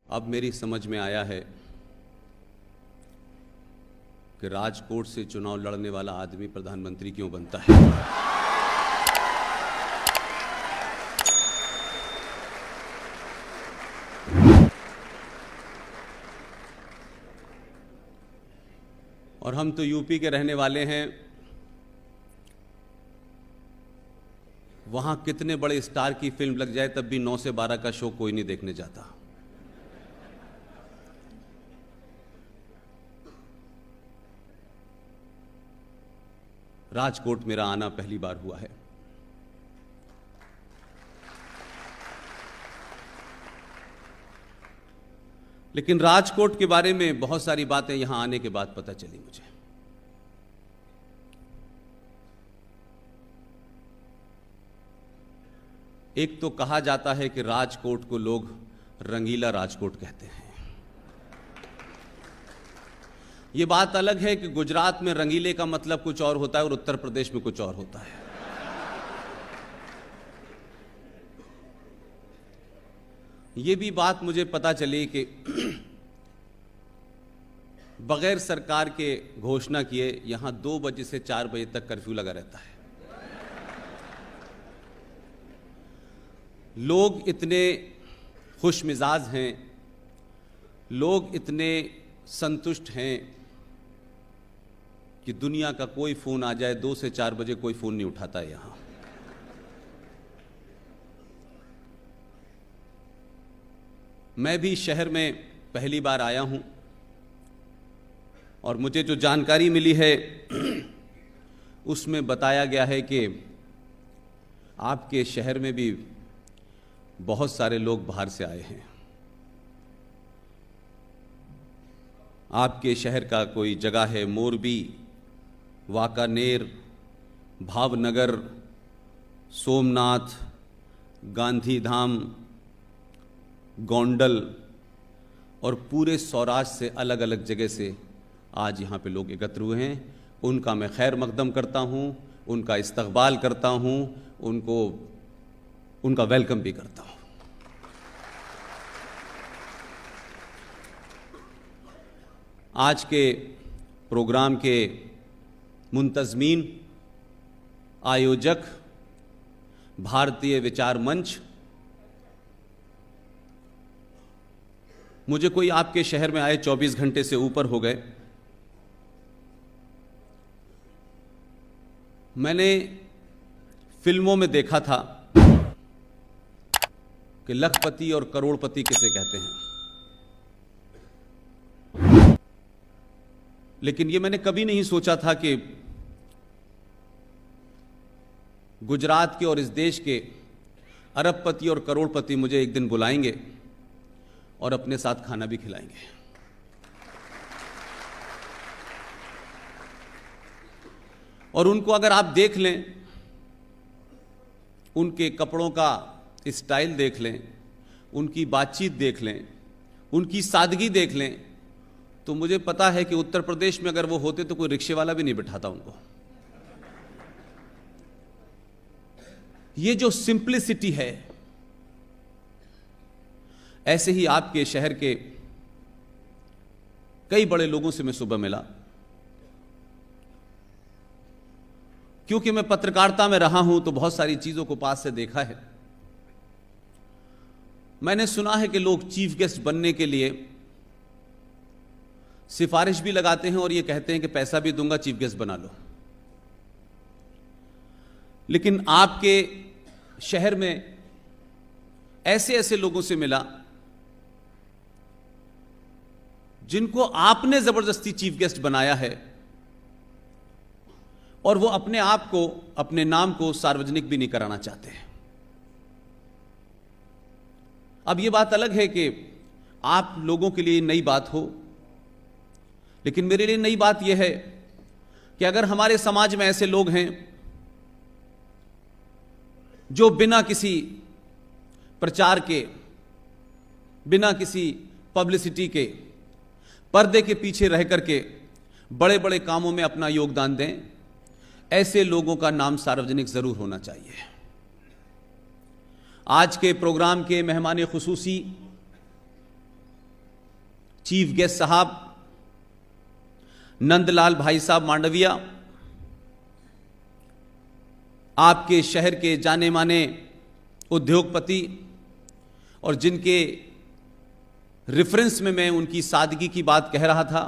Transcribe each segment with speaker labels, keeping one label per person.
Speaker 1: अब मेरी समझ में आया है कि राजकोट से चुनाव लड़ने वाला आदमी प्रधानमंत्री क्यों बनता है। और हम तो यूपी के रहने वाले हैं। वहां कितने बड़े स्टार की फिल्म लग जाए तब भी 9 से 12 का शो कोई नहीं देखने जाता। राजकोट मेरा आना पहली बार हुआ है। लेकिन राजकोट के बारे में बहुत सारी बातें यहां आने के बाद पता चली मुझे। एक तो कहा जाता है कि राजकोट को लोग रंगीला राजकोट कहते हैं। यह बात अलग है कि गुजरात में रंगीले का मतलब कुछ और होता है और उत्तर प्रदेश में कुछ और होता है। यह भी बात मुझे पता चली कि बगैर सरकार के घोषणा किए यहां 2 बजे से 4 बजे तक कर्फ्यू लगा रहता है। लोग इतने खुश मिजाज हैं, लोग इतने संतुष्ट हैं कि दुनिया का कोई फोन आ जाए 2 से 4 बजे कोई फोन नहीं उठाता है यहां। मैं भी शहर में पहली बार आया हूं और मुझे जो जानकारी मिली है उसमें बताया गया है कि आपके शहर में भी बहुत सारे लोग बाहर से आए हैं। आपके शहर का कोई जगह है मोरबी, वाकानेर, भावनगर, सोमनाथ, गांधीधाम, गोंडल और पूरे सौराष्ट्र से अलग अलग जगह से आज यहाँ पे लोग एकत्र हुए हैं। उनका मैं खैर मकदम करता हूँ, उनका इस्तकबाल करता हूँ, उनका वेलकम भी करता हूँ। आज के प्रोग्राम के मुंतज़मीन, आयोजक, भारतीय विचार मंच, मुझे कोई आपके शहर में आए 24 घंटे से ऊपर हो गए। मैंने फिल्मों में देखा था कि लखपति और करोड़पति किसे कहते हैं, लेकिन ये मैंने कभी नहीं सोचा था कि गुजरात के और इस देश के अरबपति और करोड़पति मुझे एक दिन बुलाएंगे और अपने साथ खाना भी खिलाएंगे। और उनको अगर आप देख लें, उनके कपड़ों का स्टाइल देख लें, उनकी बातचीत देख लें, उनकी सादगी देख लें, तो मुझे पता है कि उत्तर प्रदेश में अगर वो होते तो कोई रिक्शे वाला भी नहीं बिठाता उनको। ये जो सिंप्लिसिटी है, ऐसे ही आपके शहर के कई बड़े लोगों से मैं सुबह मिला। क्योंकि मैं पत्रकारिता में रहा हूं तो बहुत सारी चीजों को पास से देखा है। मैंने सुना है कि लोग चीफ गेस्ट बनने के लिए सिफारिश भी लगाते हैं और ये कहते हैं कि पैसा भी दूंगा, चीफ गेस्ट बना लो। लेकिन आपके शहर में ऐसे ऐसे लोगों से मिला जिनको आपने जबरदस्ती चीफ गेस्ट बनाया है और वो अपने आप को, अपने नाम को सार्वजनिक भी नहीं कराना चाहते हैं। अब ये बात अलग है कि आप लोगों के लिए नई बात हो, लेकिन मेरे लिए नई बात यह है कि अगर हमारे समाज में ऐसे लोग हैं जो बिना किसी प्रचार के, बिना किसी पब्लिसिटी के, पर्दे के पीछे रह करके बड़े बड़े कामों में अपना योगदान दें, ऐसे लोगों का नाम सार्वजनिक जरूर होना चाहिए। आज के प्रोग्राम के मेहमान खुसूसी चीफ गेस्ट साहब नंदलाल भाई साहब मांडविया, आपके शहर के जाने माने उद्योगपति और जिनके रेफरेंस में मैं उनकी सादगी की बात कह रहा था,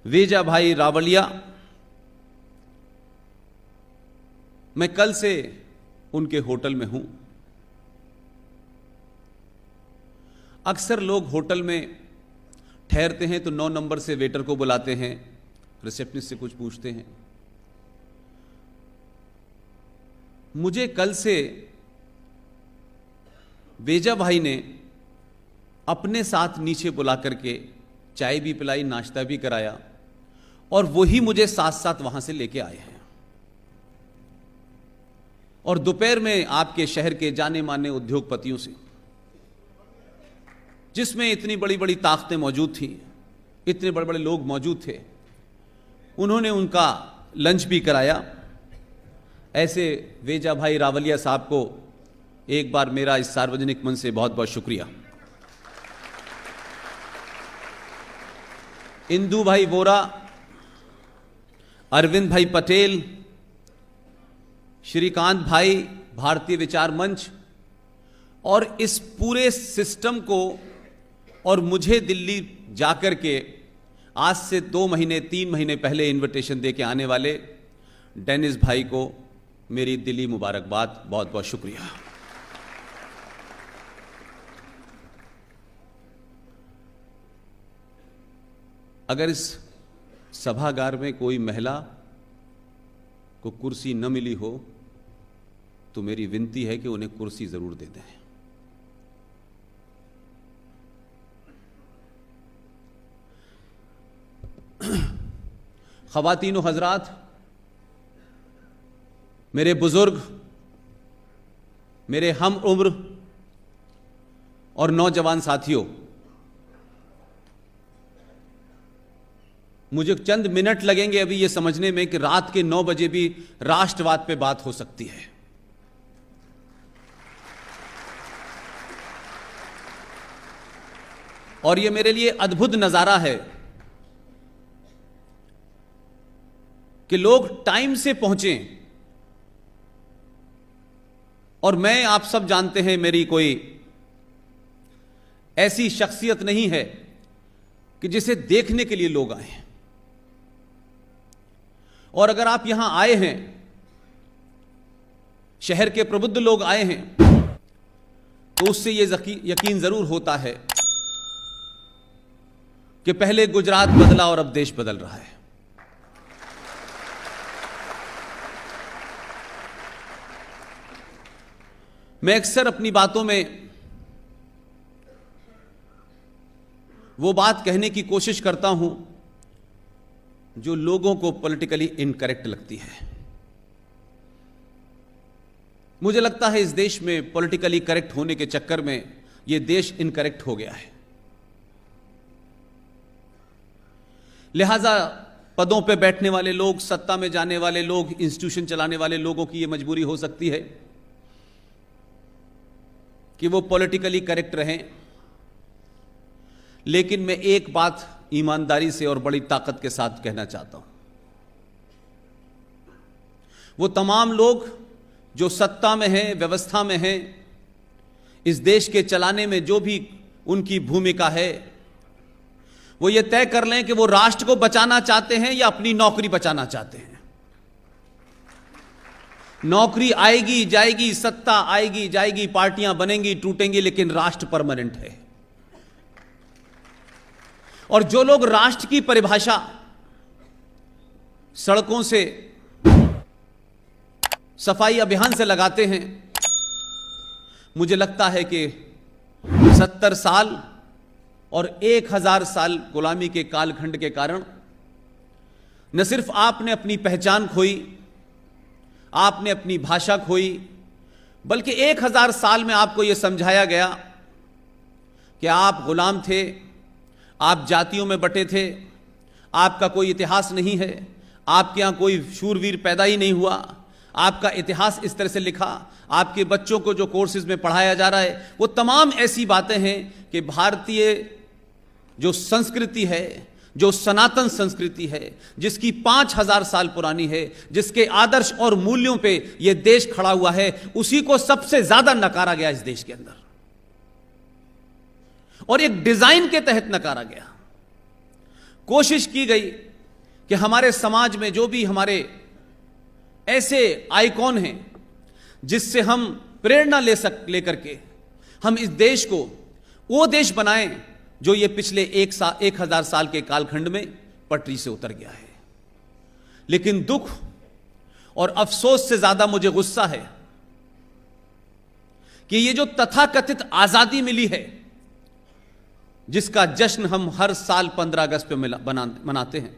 Speaker 1: वेजा भाई रावलिया, मैं कल से उनके होटल में हूं। अक्सर लोग होटल में ठहरते हैं तो 9 नंबर से वेटर को बुलाते हैं, रिसेप्शनिस्ट से कुछ पूछते हैं। मुझे कल से वेजा भाई ने अपने साथ नीचे बुला करके चाय भी पिलाई, नाश्ता भी कराया और वही मुझे साथ साथ वहां से लेके आए हैं। और दोपहर में आपके शहर के जाने माने उद्योगपतियों से, जिसमें इतनी बड़ी बड़ी ताकतें मौजूद थी, इतने बड़े बड़े लोग मौजूद थे, उन्होंने उनका लंच भी कराया। ऐसे वेजा भाई रावलिया साहब को एक बार मेरा इस सार्वजनिक मंच से बहुत बहुत शुक्रिया। इंदू भाई वोरा, अरविंद भाई पटेल, श्रीकांत भाई, भारतीय विचार मंच और इस पूरे सिस्टम को और मुझे दिल्ली जाकर के आज से 2 महीने 3 महीने पहले इनविटेशन दे के आने वाले डेनिस भाई को मेरी दिली मुबारकबाद, बहुत बहुत शुक्रिया। अगर इस सभागार में कोई महिला को कुर्सी न मिली हो तो मेरी विनती है कि उन्हें कुर्सी जरूर दे दें। ख़वातीन व हज़रात, मेरे बुजुर्ग, मेरे हम उम्र और नौजवान साथियों, मुझे चंद मिनट लगेंगे अभी ये समझने में कि रात के 9 बजे भी राष्ट्रवाद पे बात हो सकती है। और ये मेरे लिए अद्भुत नजारा है कि लोग टाइम से पहुंचे। और मैं, आप सब जानते हैं, मेरी कोई ऐसी शख्सियत नहीं है कि जिसे देखने के लिए लोग आए हैं। और अगर आप यहां आए हैं, शहर के प्रबुद्ध लोग आए हैं, तो उससे यह यकीन जरूर होता है कि पहले गुजरात बदला और अब देश बदल रहा है। मैं अक्सर अपनी बातों में वो बात कहने की कोशिश करता हूं जो लोगों को पॉलिटिकली इनकरेक्ट लगती है। मुझे लगता है इस देश में पॉलिटिकली करेक्ट होने के चक्कर में यह देश इनकरेक्ट हो गया है। लिहाजा पदों पे बैठने वाले लोग, सत्ता में जाने वाले लोग, इंस्टीट्यूशन चलाने वाले लोगों की यह मजबूरी हो सकती है कि वो पॉलिटिकली करेक्ट रहें। लेकिन मैं एक बात ईमानदारी से और बड़ी ताकत के साथ कहना चाहता हूं, वो तमाम लोग जो सत्ता में हैं, व्यवस्था में हैं, इस देश के चलाने में जो भी उनकी भूमिका है, वो ये तय कर लें कि वो राष्ट्र को बचाना चाहते हैं या अपनी नौकरी बचाना चाहते हैं। नौकरी आएगी जाएगी, सत्ता आएगी जाएगी, पार्टियां बनेंगी टूटेंगी, लेकिन राष्ट्र परमानेंट है। और जो लोग राष्ट्र की परिभाषा सड़कों से, सफाई अभियान से लगाते हैं, मुझे लगता है कि 70 साल और 1000 साल गुलामी के कालखंड के कारण न सिर्फ आपने अपनी पहचान खोई, आपने अपनी भाषा खोई, बल्कि 1000 साल में आपको यह समझाया गया कि आप गुलाम थे, आप जातियों में बटे थे, आपका कोई इतिहास नहीं है, आपके यहां कोई शूरवीर पैदा ही नहीं हुआ, आपका इतिहास इस तरह से लिखा, आपके बच्चों को जो कोर्सेज में पढ़ाया जा रहा है वो तमाम ऐसी बातें हैं कि भारतीय जो संस्कृति है, जो सनातन संस्कृति है, जिसकी 5000 साल पुरानी है, जिसके आदर्श और मूल्यों पे यह देश खड़ा हुआ है, उसी को सबसे ज्यादा नकारा गया इस देश के अंदर, और एक डिजाइन के तहत नकारा गया। कोशिश की गई कि हमारे समाज में जो भी हमारे ऐसे आइकॉन हैं जिससे हम प्रेरणा लेकर के हम इस देश को वो देश बनाएं जो ये पिछले 1000 साल के कालखंड में पटरी से उतर गया है। लेकिन दुख और अफसोस से ज्यादा मुझे गुस्सा है कि ये जो तथाकथित आजादी मिली है, जिसका जश्न हम हर साल 15 अगस्त पे मनाते हैं,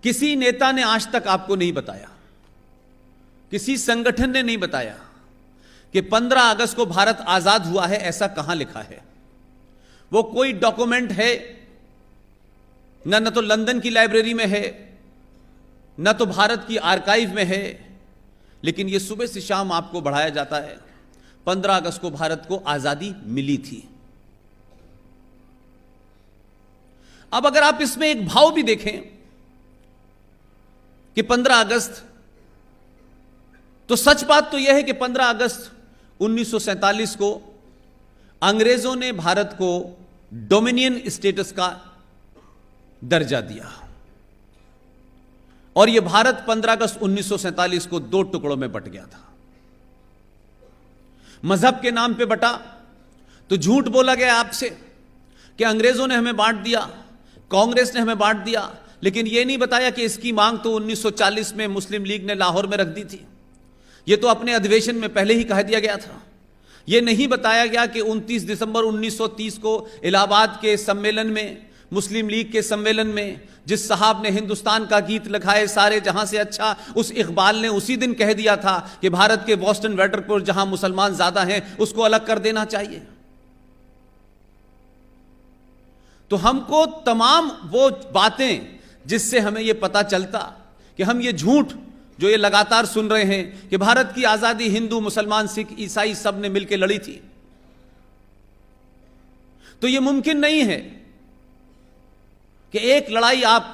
Speaker 1: किसी नेता ने आज तक आपको नहीं बताया, किसी संगठन ने नहीं बताया कि 15 अगस्त को भारत आजाद हुआ है, ऐसा कहां लिखा है। वो कोई डॉक्यूमेंट है न तो लंदन की लाइब्रेरी में है, न तो भारत की आर्काइव में है, लेकिन यह सुबह से शाम आपको बढ़ाया जाता है 15 अगस्त को भारत को आजादी मिली थी। अब अगर आप इसमें एक भाव भी देखें कि 15 अगस्त, तो सच बात तो यह है कि 15 अगस्त 1947 को अंग्रेजों ने भारत को डोमिनियन स्टेटस का दर्जा दिया, और यह भारत 15 अगस्त 1947 को 2 टुकड़ों में बंट गया था। मजहब के नाम पे बटा तो झूठ बोला गया आपसे कि अंग्रेजों ने हमें बांट दिया, कांग्रेस ने हमें बांट दिया, लेकिन यह नहीं बताया कि इसकी मांग तो 1940 में मुस्लिम लीग ने लाहौर में रख दी थी। यह तो अपने अधिवेशन में पहले ही कह दिया गया था। यह नहीं बताया गया कि 29 दिसंबर 1930 को इलाहाबाद के सम्मेलन में, मुस्लिम लीग के सम्मेलन में, जिस साहब ने हिंदुस्तान का गीत लिखाए सारे जहां से अच्छा, उस इकबाल ने उसी दिन कह दिया था कि भारत के बोस्टन वेटरपुर जहां मुसलमान ज्यादा हैं उसको अलग कर देना चाहिए। तो हमको तमाम वो बातें जिससे हमें यह पता चलता कि हम ये झूठ जो ये लगातार सुन रहे हैं कि भारत की आजादी हिंदू, मुसलमान, सिख, ईसाई सब ने मिलकर लड़ी थी, तो यह मुमकिन नहीं है कि एक लड़ाई आप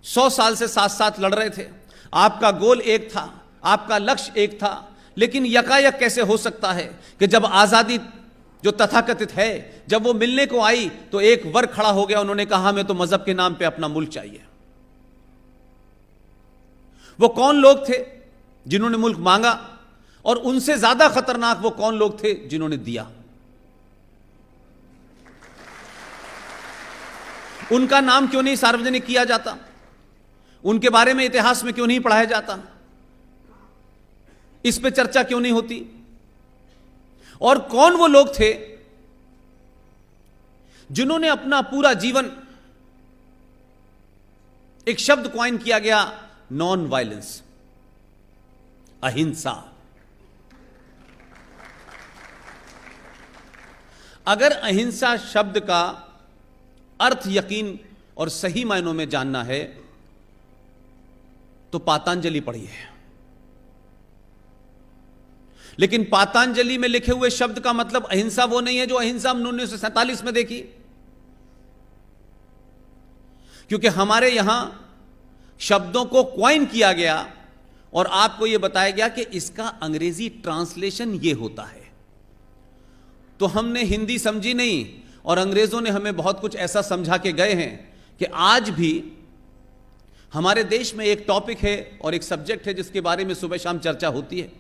Speaker 1: 100 साल से साथ साथ लड़ रहे थे, आपका गोल एक था, आपका लक्ष्य एक था, लेकिन यकायक कैसे हो सकता है कि जब आजादी जो तथाकथित है जब वो मिलने को आई तो एक वर्ग खड़ा हो गया, उन्होंने कहा हमें तो मजहब के नाम पे अपना मुल्क चाहिए। वो कौन लोग थे जिन्होंने मुल्क मांगा, और उनसे ज्यादा खतरनाक वो कौन लोग थे जिन्होंने दिया? उनका नाम क्यों नहीं सार्वजनिक किया जाता? उनके बारे में इतिहास में क्यों नहीं पढ़ाया जाता? इस पे चर्चा क्यों नहीं होती? और कौन वो लोग थे जिन्होंने अपना पूरा जीवन, एक शब्द कॉइन किया गया, नॉन वायलेंस, अहिंसा। अगर अहिंसा शब्द का अर्थ यकीन और सही मायनों में जानना है तो पातंजलि पढ़िए। लेकिन पातंजलि में लिखे हुए शब्द का मतलब अहिंसा वो नहीं है जो अहिंसा हमने 1947 में देखी, क्योंकि हमारे यहां शब्दों को क्वाइन किया गया और आपको यह बताया गया कि इसका अंग्रेजी ट्रांसलेशन यह होता है। तो हमने हिंदी समझी नहीं और अंग्रेजों ने हमें बहुत कुछ ऐसा समझा के गए हैं कि आज भी हमारे देश में एक टॉपिक है और एक सब्जेक्ट है जिसके बारे में सुबह शाम चर्चा होती है,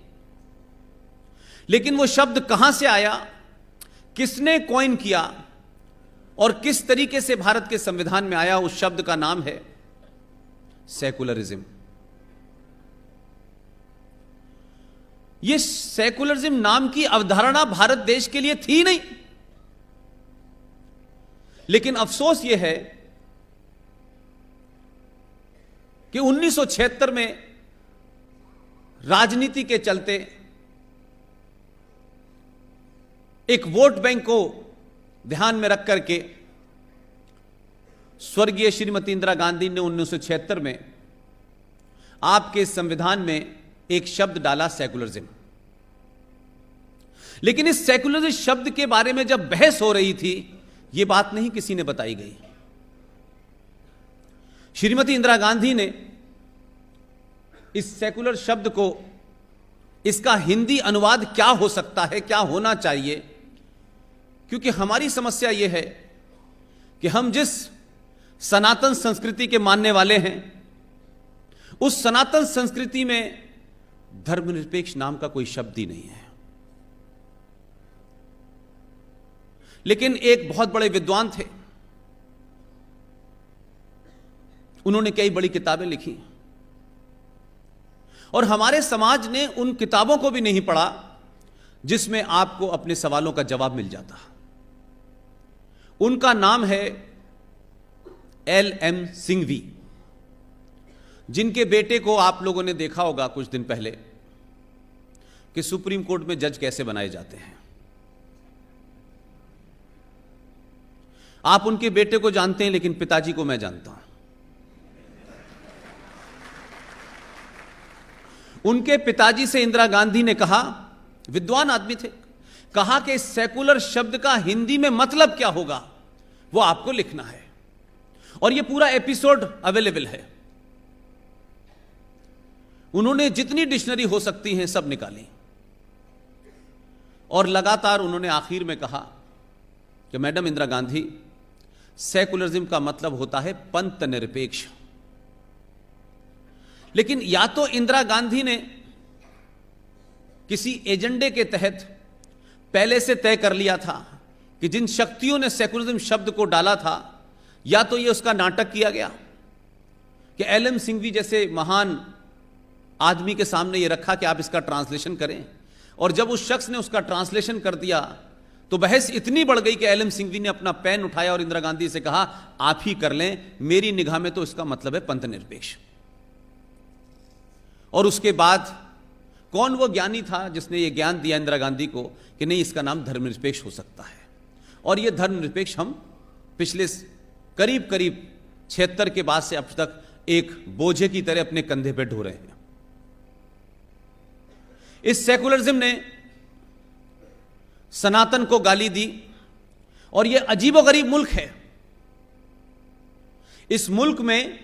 Speaker 1: लेकिन वो शब्द कहां से आया, किसने कॉइन किया और किस तरीके से भारत के संविधान में आया, उस शब्द का नाम है सेकुलरिज्म। यह सेकुलरिज्म नाम की अवधारणा भारत देश के लिए थी नहीं, लेकिन अफसोस यह है कि 1976 में राजनीति के चलते एक वोट बैंक को ध्यान में रख करके स्वर्गीय श्रीमती इंदिरा गांधी ने 1976 में आपके संविधान में एक शब्द डाला, सेकुलरिज्म। लेकिन इस सेकुलरिज्म शब्द के बारे में जब बहस हो रही थी, यह बात नहीं किसी ने बताई गई। श्रीमती इंदिरा गांधी ने इस सेकुलर शब्द को, इसका हिंदी अनुवाद क्या हो सकता है, क्या होना चाहिए, क्योंकि हमारी समस्या यह है कि हम जिस सनातन संस्कृति के मानने वाले हैं, उस सनातन संस्कृति में धर्मनिरपेक्ष नाम का कोई शब्द ही नहीं है। लेकिन एक बहुत बड़े विद्वान थे, उन्होंने कई बड़ी किताबें लिखी और हमारे समाज ने उन किताबों को भी नहीं पढ़ा जिसमें आपको अपने सवालों का जवाब मिल जाता। उनका नाम है LM सिंघवी, जिनके बेटे को आप लोगों ने देखा होगा कुछ दिन पहले कि सुप्रीम कोर्ट में जज कैसे बनाए जाते हैं। आप उनके बेटे को जानते हैं, लेकिन पिताजी को मैं जानता हूं। उनके पिताजी से इंदिरा गांधी ने कहा, विद्वान आदमी थे, कहा कि सेकुलर शब्द का हिंदी में मतलब क्या होगा वो आपको लिखना है, और यह पूरा एपिसोड अवेलेबल है। उन्होंने जितनी डिक्शनरी हो सकती हैं सब निकाली और लगातार उन्होंने आखिर में कहा कि मैडम इंदिरा गांधी, सेकुलरिज्म का मतलब होता है पंथ निरपेक्ष। लेकिन या तो इंदिरा गांधी ने किसी एजेंडे के तहत पहले से तय कर लिया था कि जिन शक्तियों ने सेकुलरिज्म शब्द को डाला था, या तो यह उसका नाटक किया गया कि LM सिंघवी जैसे महान आदमी के सामने यह रखा कि आप इसका ट्रांसलेशन करें, और जब उस शख्स ने उसका ट्रांसलेशन कर दिया तो बहस इतनी बढ़ गई कि LM सिंघवी ने अपना पेन उठाया और इंदिरा गांधी से कहा, आप ही कर लें, मेरी निगाह में तो इसका मतलब है पंथ निरपेक्ष। और उसके बाद कौन वो ज्ञानी था जिसने ये ज्ञान दिया इंदिरा गांधी को कि नहीं, इसका नाम धर्मनिरपेक्ष हो सकता है। और ये धर्मनिरपेक्ष हम पिछले करीब 76 के बाद से अब तक एक बोझे की तरह अपने कंधे पे ढो रहे हैं। इस सेकुलरिज्म ने सनातन को गाली दी, और यह अजीबोगरीब मुल्क है। इस मुल्क में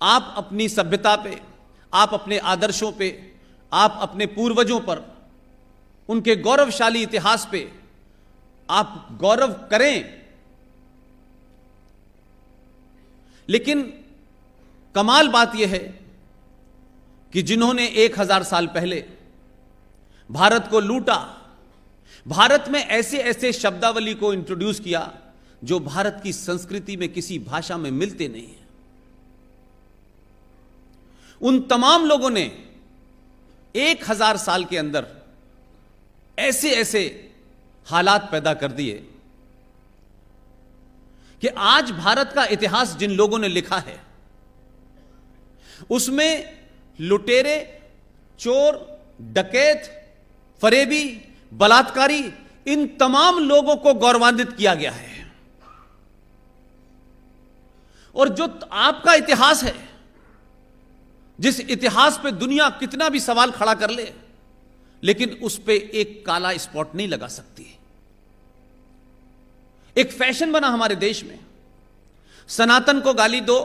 Speaker 1: आप अपनी सभ्यता पे, आप अपने आदर्शों पे, आप अपने पूर्वजों पर, उनके गौरवशाली इतिहास पे आप गौरव करें, लेकिन कमाल बात यह है कि जिन्होंने 1000 साल पहले भारत को लूटा, भारत में ऐसे ऐसे शब्दावली को इंट्रोड्यूस किया जो भारत की संस्कृति में किसी भाषा में मिलते नहीं हैं, उन तमाम लोगों ने 1000 साल के अंदर ऐसे ऐसे हालात पैदा कर दिए कि आज भारत का इतिहास जिन लोगों ने लिखा है उसमें लुटेरे, चोर, डकैत, फरेबी, बलात्कारी, इन तमाम लोगों को गौरवान्वित किया गया है। और जो आपका इतिहास है, जिस इतिहास पे दुनिया कितना भी सवाल खड़ा कर ले, लेकिन उस पे एक काला स्पॉट नहीं लगा सकती। एक फैशन बना हमारे देश में, सनातन को गाली दो,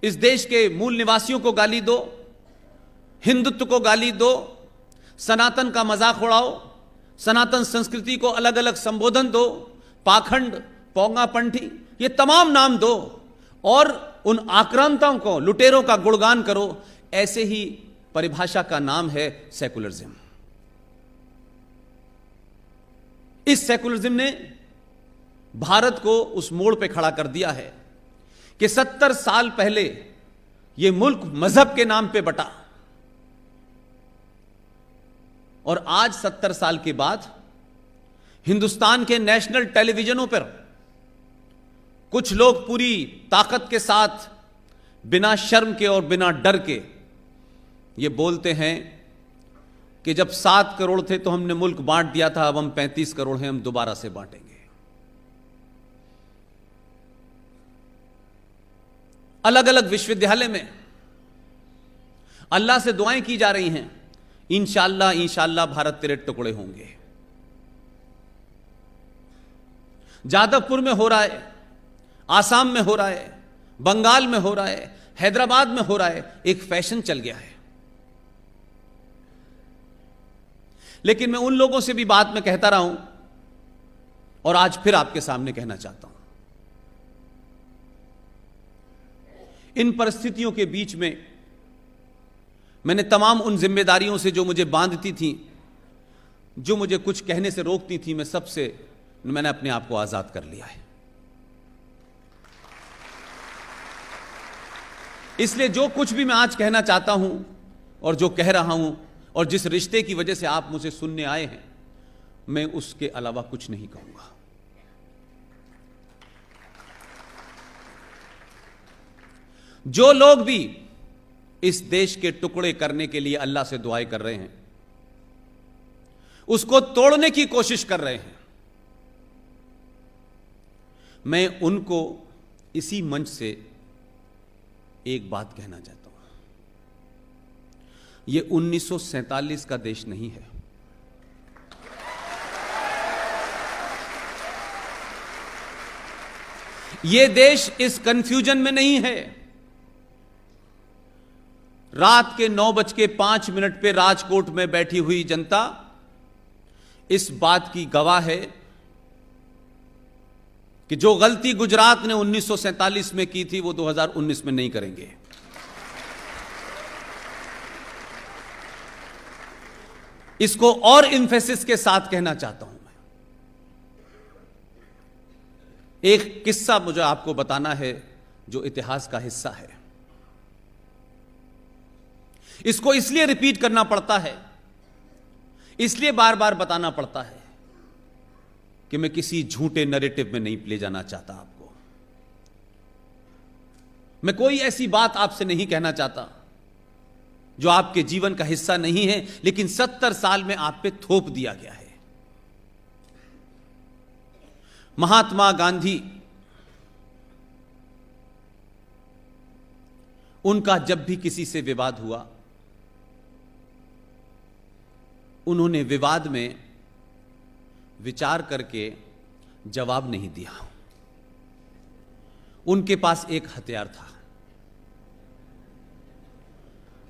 Speaker 1: इस देश के मूल निवासियों को गाली दो, हिंदुत्व को गाली दो, सनातन का मजाक उड़ाओ, सनातन संस्कृति को अलग अलग संबोधन दो, पाखंड, पौंगापंथी, ये तमाम नाम दो, और उन आक्रांताओं को, लुटेरों का गुणगान करो। ऐसे ही परिभाषा का नाम है सेकुलरिज्म। इस सेकुलरिज्म ने भारत को उस मोड़ पे खड़ा कर दिया है कि 70 साल पहले यह मुल्क मजहब के नाम पे बटा, और आज 70 साल के बाद हिंदुस्तान के नेशनल टेलीविजनों पर कुछ लोग पूरी ताकत के साथ, बिना शर्म के और बिना डर के ये बोलते हैं कि जब 7 करोड़ थे तो हमने मुल्क बांट दिया था, अब हम 35 करोड़ हैं, हम दोबारा से बांटेंगे। अलग अलग विश्वविद्यालय में अल्लाह से दुआएं की जा रही हैं, इंशाअल्लाह इंशाअल्लाह भारत तेरे टुकड़े होंगे। जादवपुर में हो रहा है, आसाम में हो रहा है, बंगाल में हो रहा है, हैदराबाद में हो रहा है, एक फैशन चल गया है। लेकिन मैं उन लोगों से भी बात में कहता रहा हूं और आज फिर आपके सामने कहना चाहता हूं, इन परिस्थितियों के बीच में मैंने तमाम उन जिम्मेदारियों से जो मुझे बांधती थी, जो मुझे कुछ कहने से रोकती थी, मैंने अपने आप को आजाद कर लिया है। इसलिए जो कुछ भी मैं आज कहना चाहता हूं और जो कह रहा हूं और जिस रिश्ते की वजह से आप मुझे सुनने आए हैं, मैं उसके अलावा कुछ नहीं कहूंगा। जो लोग भी इस देश के टुकड़े करने के लिए अल्लाह से दुआएं कर रहे हैं, उसको तोड़ने की कोशिश कर रहे हैं, मैं उनको इसी मंच से एक बात कहना चाहता हूं। यह 1947 का देश नहीं है। यह देश इस कंफ्यूजन में नहीं है। रात के 9:05 पे राजकोट में बैठी हुई जनता इस बात की गवाह है कि जो गलती गुजरात ने 1947 में की थी वो 2019 में नहीं करेंगे। इसको और इम्फेसिस के साथ कहना चाहता हूं मैं। एक किस्सा मुझे आपको बताना है जो इतिहास का हिस्सा है। इसको इसलिए रिपीट करना पड़ता है, इसलिए बार बार बताना पड़ता है कि मैं किसी झूठे नैरेटिव में नहीं ले जाना चाहता आपको। मैं कोई ऐसी बात आपसे नहीं कहना चाहता जो आपके जीवन का हिस्सा नहीं है, लेकिन 70 साल में आप पे थोप दिया गया है। महात्मा गांधी, उनका जब भी किसी से विवाद हुआ, उन्होंने विवाद में विचार करके जवाब नहीं दिया। उनके पास एक हथियार था।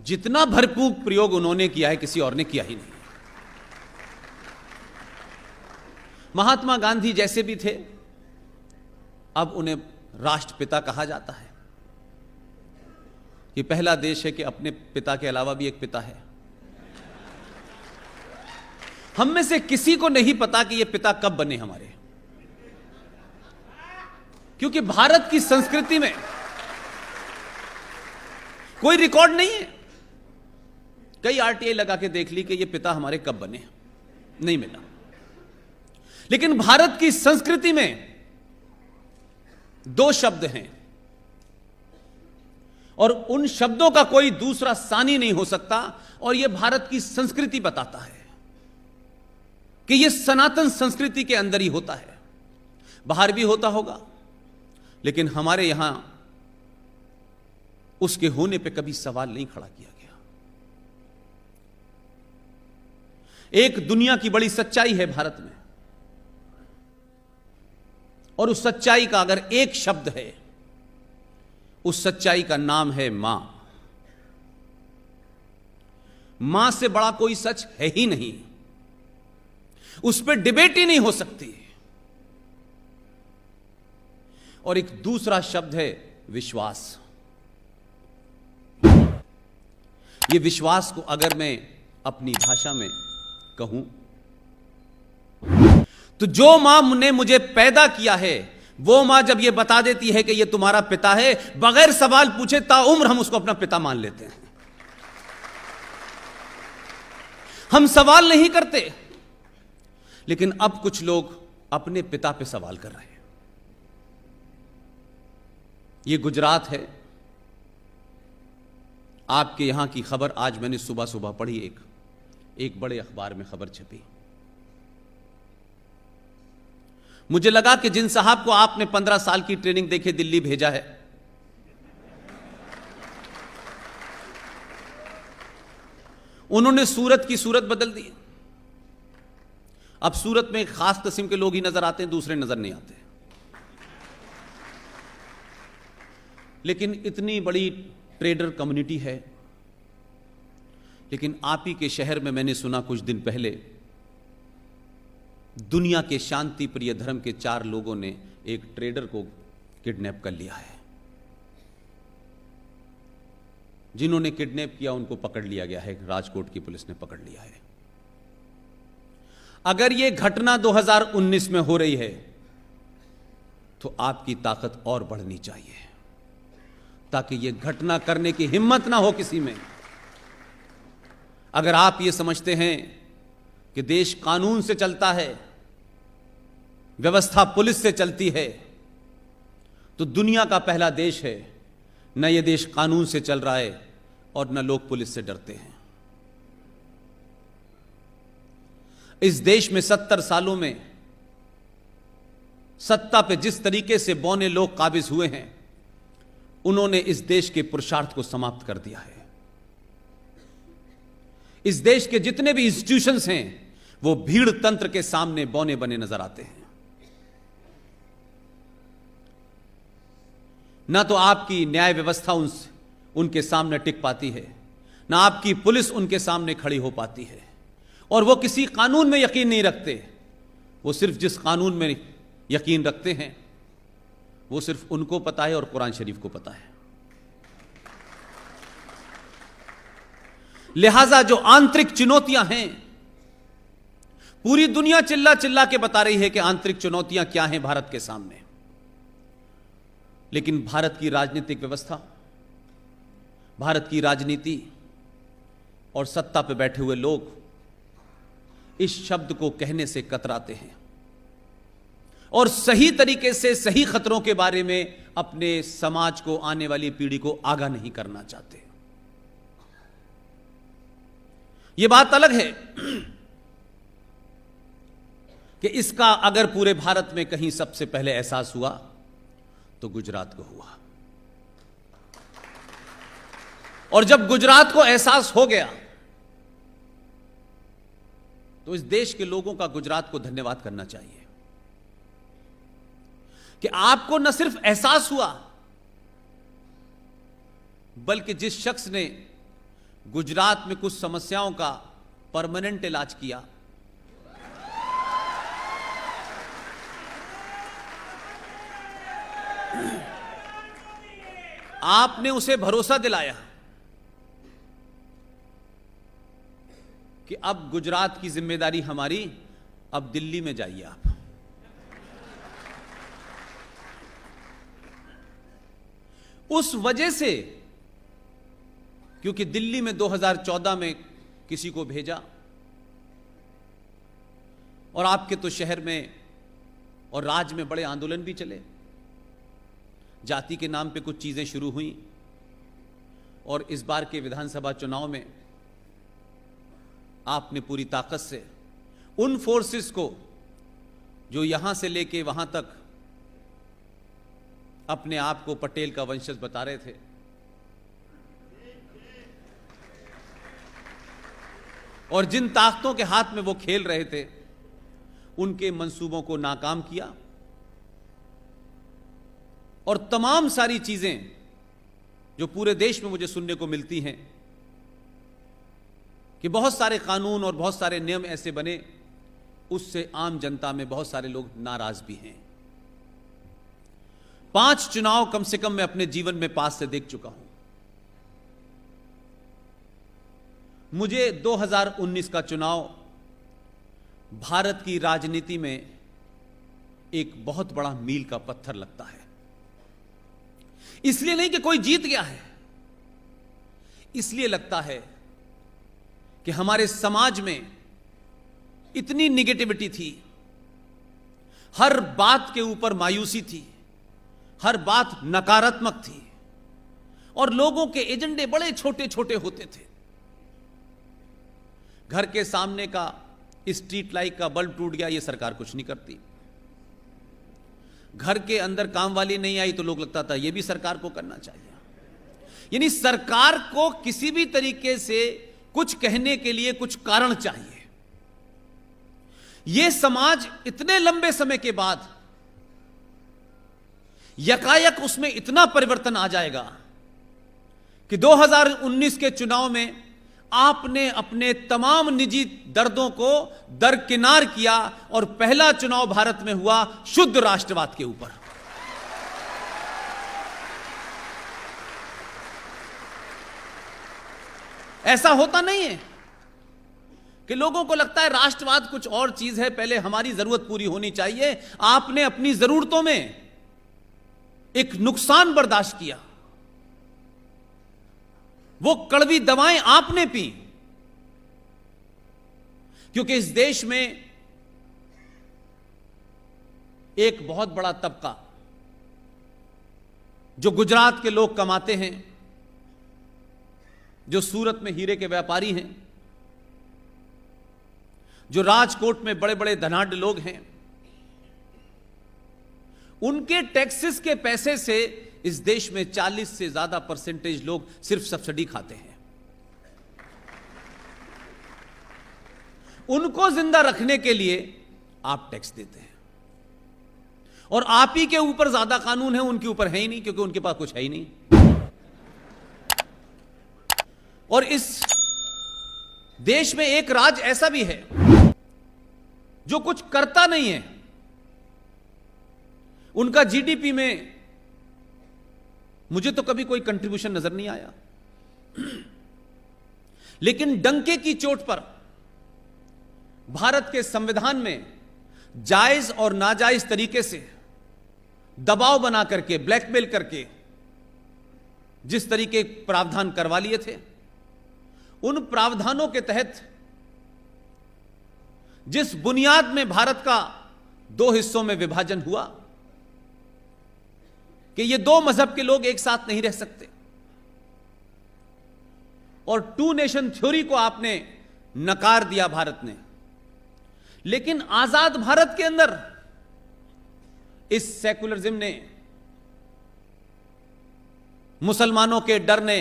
Speaker 1: जितना भरपूर प्रयोग उन्होंने किया है, किसी और ने किया ही नहीं। महात्मा गांधी जैसे भी थे, अब उन्हें राष्ट्रपिता कहा जाता है। ये पहला देश है कि अपने पिता के अलावा भी एक पिता है। हम में से किसी को नहीं पता कि ये पिता कब बने हमारे, क्योंकि भारत की संस्कृति में कोई रिकॉर्ड नहीं है। कई आरटीआई लगा के देख ली कि ये पिता हमारे कब बने, नहीं मिला। लेकिन भारत की संस्कृति में 2 शब्द हैं और उन शब्दों का कोई दूसरा सानी नहीं हो सकता, और यह भारत की संस्कृति बताता है कि यह सनातन संस्कृति के अंदर ही होता है। बाहर भी होता होगा, लेकिन हमारे यहां उसके होने पे कभी सवाल नहीं खड़ा किया गया। एक दुनिया की बड़ी सच्चाई है भारत में, और उस सच्चाई का अगर एक शब्द है, उस सच्चाई का नाम है मां। मां से बड़ा कोई सच है ही नहीं, उस पर डिबेट ही नहीं हो सकती। और एक दूसरा शब्द है विश्वास। ये विश्वास को अगर मैं अपनी भाषा में कहूं तो जो मां ने मुझे पैदा किया है, वो मां जब ये बता देती है कि ये तुम्हारा पिता है, बगैर सवाल पूछे ताउम्र हम उसको अपना पिता मान लेते हैं। हम सवाल नहीं करते, लेकिन अब कुछ लोग अपने पिता पे सवाल कर रहे हैं। ये गुजरात है। आपके यहां की खबर आज मैंने सुबह सुबह पढ़ी, एक बड़े अखबार में खबर छपी। मुझे लगा कि जिन साहब को आपने 15 साल की ट्रेनिंग देके दिल्ली भेजा है, उन्होंने सूरत की सूरत बदल दी। अब सूरत में खास किस्म के लोग ही नजर आते हैं, दूसरे नजर नहीं आते। लेकिन इतनी बड़ी ट्रेडर कम्युनिटी है। लेकिन आप ही के शहर में मैंने सुना कुछ दिन पहले दुनिया के शांति प्रिय धर्म के 4 लोगों ने एक ट्रेडर को किडनैप कर लिया है। जिन्होंने किडनैप किया उनको पकड़ लिया गया है, राजकोट की पुलिस ने पकड़ लिया है। अगर यह घटना 2019 में हो रही है तो आपकी ताकत और बढ़नी चाहिए ताकि यह घटना करने की हिम्मत ना हो किसी में। अगर आप ये समझते हैं कि देश कानून से चलता है, व्यवस्था पुलिस से चलती है, तो दुनिया का पहला देश है न यह देश कानून से चल रहा है और न लोग पुलिस से डरते हैं। इस देश में 70 सालों में सत्ता पे जिस तरीके से बौने लोग काबिज हुए हैं, उन्होंने इस देश के पुरुषार्थ को समाप्त कर दिया है। इस देश के जितने भी इंस्टीट्यूशंस हैं वो भीड़ तंत्र के सामने बौने बने नजर आते हैं। ना तो आपकी न्याय व्यवस्था उनके सामने टिक पाती है, ना आपकी पुलिस उनके सामने खड़ी हो पाती है। और वो किसी कानून में यकीन नहीं रखते। वो सिर्फ जिस कानून में यकीन रखते हैं वो सिर्फ उनको पता है और कुरान शरीफ को पता है। लिहाजा जो आंतरिक चुनौतियां हैं, पूरी दुनिया चिल्ला चिल्ला के बता रही है कि आंतरिक चुनौतियां क्या हैं भारत के सामने। लेकिन भारत की राजनीतिक व्यवस्था, भारत की राजनीति और सत्ता पर बैठे हुए लोग इस शब्द को कहने से कतराते हैं और सही तरीके से सही खतरों के बारे में अपने समाज को, आने वाली पीढ़ी को आगाह नहीं करना चाहते। यह बात अलग है कि इसका अगर पूरे भारत में कहीं सबसे पहले एहसास हुआ तो गुजरात को हुआ। और जब गुजरात को एहसास हो गया तो इस देश के लोगों का गुजरात को धन्यवाद करना चाहिए कि आपको न सिर्फ एहसास हुआ बल्कि जिस शख्स ने गुजरात में कुछ समस्याओं का परमानेंट इलाज किया, आपने उसे भरोसा दिलाया कि अब गुजरात की जिम्मेदारी हमारी, अब दिल्ली में जाइए आप। उस वजह से, क्योंकि दिल्ली में 2014 में किसी को भेजा और आपके तो शहर में और राज्य में बड़े आंदोलन भी चले, जाति के नाम पे कुछ चीजें शुरू हुई और इस बार के विधानसभा चुनाव में आपने पूरी ताकत से उन फोर्सेस को जो यहां से लेके वहां तक अपने आप को पटेल का वंशज बता रहे थे, और जिन ताकतों के हाथ में वो खेल रहे थे, उनके मंसूबों को नाकाम किया। और तमाम सारी चीजें जो पूरे देश में मुझे सुनने को मिलती हैं कि बहुत सारे कानून और बहुत सारे नियम ऐसे बने, उससे आम जनता में बहुत सारे लोग नाराज भी हैं। 5 चुनाव कम से कम मैं अपने जीवन में पास से देख चुका हूं। मुझे 2019 का चुनाव भारत की राजनीति में एक बहुत बड़ा मील का पत्थर लगता है। इसलिए नहीं कि कोई जीत गया है, इसलिए लगता है कि हमारे समाज में इतनी निगेटिविटी थी, हर बात के ऊपर मायूसी थी, हर बात नकारात्मक थी और लोगों के एजेंडे बड़े छोटे छोटे होते थे। घर के सामने का स्ट्रीट लाइट का बल्ब टूट गया, यह सरकार कुछ नहीं करती। घर के अंदर काम वाली नहीं आई तो लोग लगता था यह भी सरकार को करना चाहिए। यानी सरकार को किसी भी तरीके से कुछ कहने के लिए कुछ कारण चाहिए। यह समाज इतने लंबे समय के बाद यकायक उसमें इतना परिवर्तन आ जाएगा कि 2019 के चुनाव में आपने अपने तमाम निजी दर्दों को दरकिनार किया और पहला चुनाव भारत में हुआ शुद्ध राष्ट्रवाद के ऊपर। ऐसा होता नहीं है कि लोगों को लगता है राष्ट्रवाद कुछ और चीज है, पहले हमारी जरूरत पूरी होनी चाहिए। आपने अपनी जरूरतों में एक नुकसान बर्दाश्त किया, वो कड़वी दवाएं आपने पी, क्योंकि इस देश में एक बहुत बड़ा तबका जो गुजरात के लोग कमाते हैं, जो सूरत में हीरे के व्यापारी हैं, जो राजकोट में बड़े बड़े धनाढ्य लोग हैं, उनके टैक्सेस के पैसे से इस देश में 40 से ज्यादा परसेंटेज लोग सिर्फ सब्सिडी खाते हैं। उनको जिंदा रखने के लिए आप टैक्स देते हैं, और आप ही के ऊपर ज्यादा कानून है, उनके ऊपर है ही नहीं, क्योंकि उनके पास कुछ है ही नहीं। और इस देश में एक राज ऐसा भी है जो कुछ करता नहीं है। उनका जीडीपी में मुझे तो कभी कोई कंट्रीब्यूशन नजर नहीं आया, लेकिन डंके की चोट पर भारत के संविधान में जायज और नाजायज तरीके से दबाव बना करके, ब्लैकमेल करके जिस तरीके प्रावधान करवा लिए थे, उन प्रावधानों के तहत जिस बुनियाद में भारत का 2 हिस्सों में विभाजन हुआ कि ये 2 मजहब के लोग एक साथ नहीं रह सकते, और 2 नेशन थ्योरी को आपने नकार दिया भारत ने। लेकिन आजाद भारत के अंदर इस सेकुलरिज्म ने, मुसलमानों के डर ने,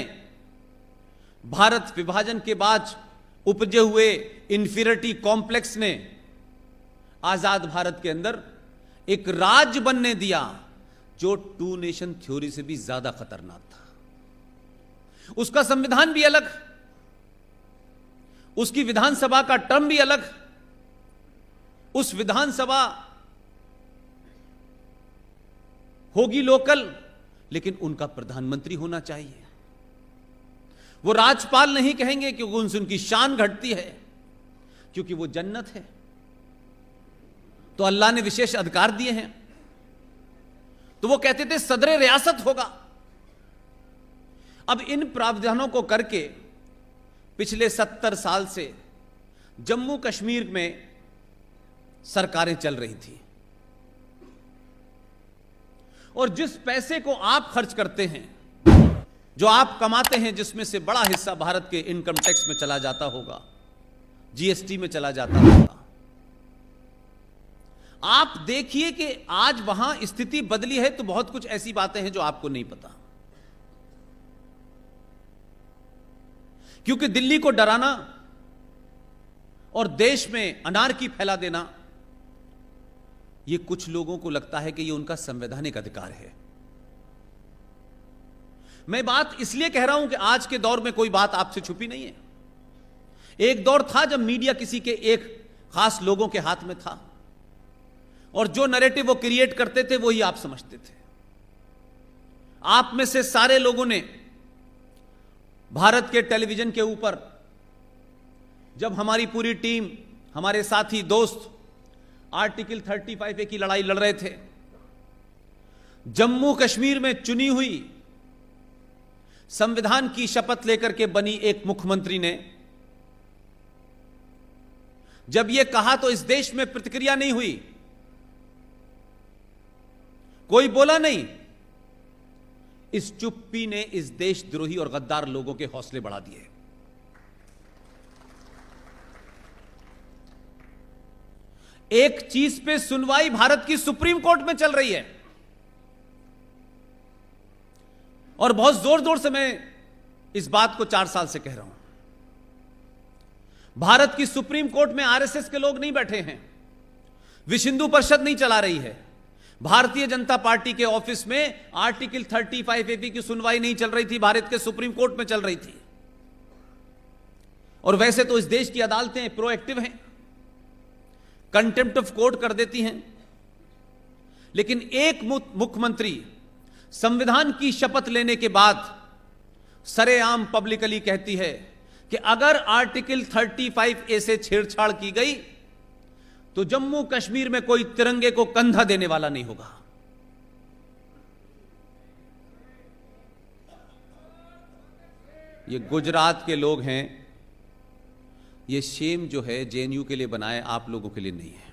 Speaker 1: भारत विभाजन के बाद उपजे हुए इंफीरियरिटी कॉम्प्लेक्स ने आजाद भारत के अंदर एक राज्य बनने दिया जो 2 नेशन थ्योरी से भी ज्यादा खतरनाक था। उसका संविधान भी अलग, उसकी विधानसभा का टर्म भी अलग। उस विधानसभा होगी लोकल, लेकिन उनका प्रधानमंत्री होना चाहिए। वो राज्यपाल नहीं कहेंगे क्योंकि उनसे उनकी शान घटती है, क्योंकि वो जन्नत है, तो अल्लाह ने विशेष अधिकार दिए हैं। तो वो कहते थे सदरे रियासत होगा। अब इन प्रावधानों को करके पिछले 70 साल से जम्मू कश्मीर में सरकारें चल रही थी, और जिस पैसे को आप खर्च करते हैं, जो आप कमाते हैं, जिसमें से बड़ा हिस्सा भारत के इनकम टैक्स में चला जाता होगा, जीएसटी में चला जाता होगा, आप देखिए कि आज वहां स्थिति बदली है। तो बहुत कुछ ऐसी बातें हैं जो आपको नहीं पता, क्योंकि दिल्ली को डराना और देश में अनार्की फैला देना, यह कुछ लोगों को लगता है कि यह उनका संवैधानिक अधिकार है। मैं बात इसलिए कह रहा हूं कि आज के दौर में कोई बात आपसे छुपी नहीं है। एक दौर था जब मीडिया किसी के एक खास लोगों के हाथ में था, और जो नैरेटिव वो क्रिएट करते थे वही आप समझते थे। आप में से सारे लोगों ने भारत के टेलीविजन के ऊपर, जब हमारी पूरी टीम, हमारे साथी दोस्त आर्टिकल 35A की लड़ाई लड़ रहे थे, जम्मू कश्मीर में चुनी हुई संविधान की शपथ लेकर के बनी एक मुख्यमंत्री ने जब यह कहा तो इस देश में प्रतिक्रिया नहीं हुई, कोई बोला नहीं। इस चुप्पी ने इस देशद्रोही और गद्दार लोगों के हौसले बढ़ा दिए। एक चीज पे सुनवाई भारत की सुप्रीम कोर्ट में चल रही है, और बहुत जोर जोर से मैं इस बात को 4 साल से कह रहा हूं भारत की सुप्रीम कोर्ट में आरएसएस के लोग नहीं बैठे हैं, विश्व हिंदू परिषद नहीं चला रही है, भारतीय जनता पार्टी के ऑफिस में आर्टिकल 35A की सुनवाई नहीं चल रही थी, भारत के सुप्रीम कोर्ट में चल रही थी। और वैसे तो इस देश की अदालतें प्रोएक्टिव हैं, कंटेम्प्ट ऑफ कोर्ट कर देती हैं, लेकिन एक मुख्यमंत्री संविधान की शपथ लेने के बाद सरेआम पब्लिकली कहती है कि अगर आर्टिकल 35A से छेड़छाड़ की गई तो जम्मू कश्मीर में कोई तिरंगे को कंधा देने वाला नहीं होगा। ये गुजरात के लोग हैं, ये शेम जो है जेएनयू के लिए बनाए, आप लोगों के लिए नहीं है।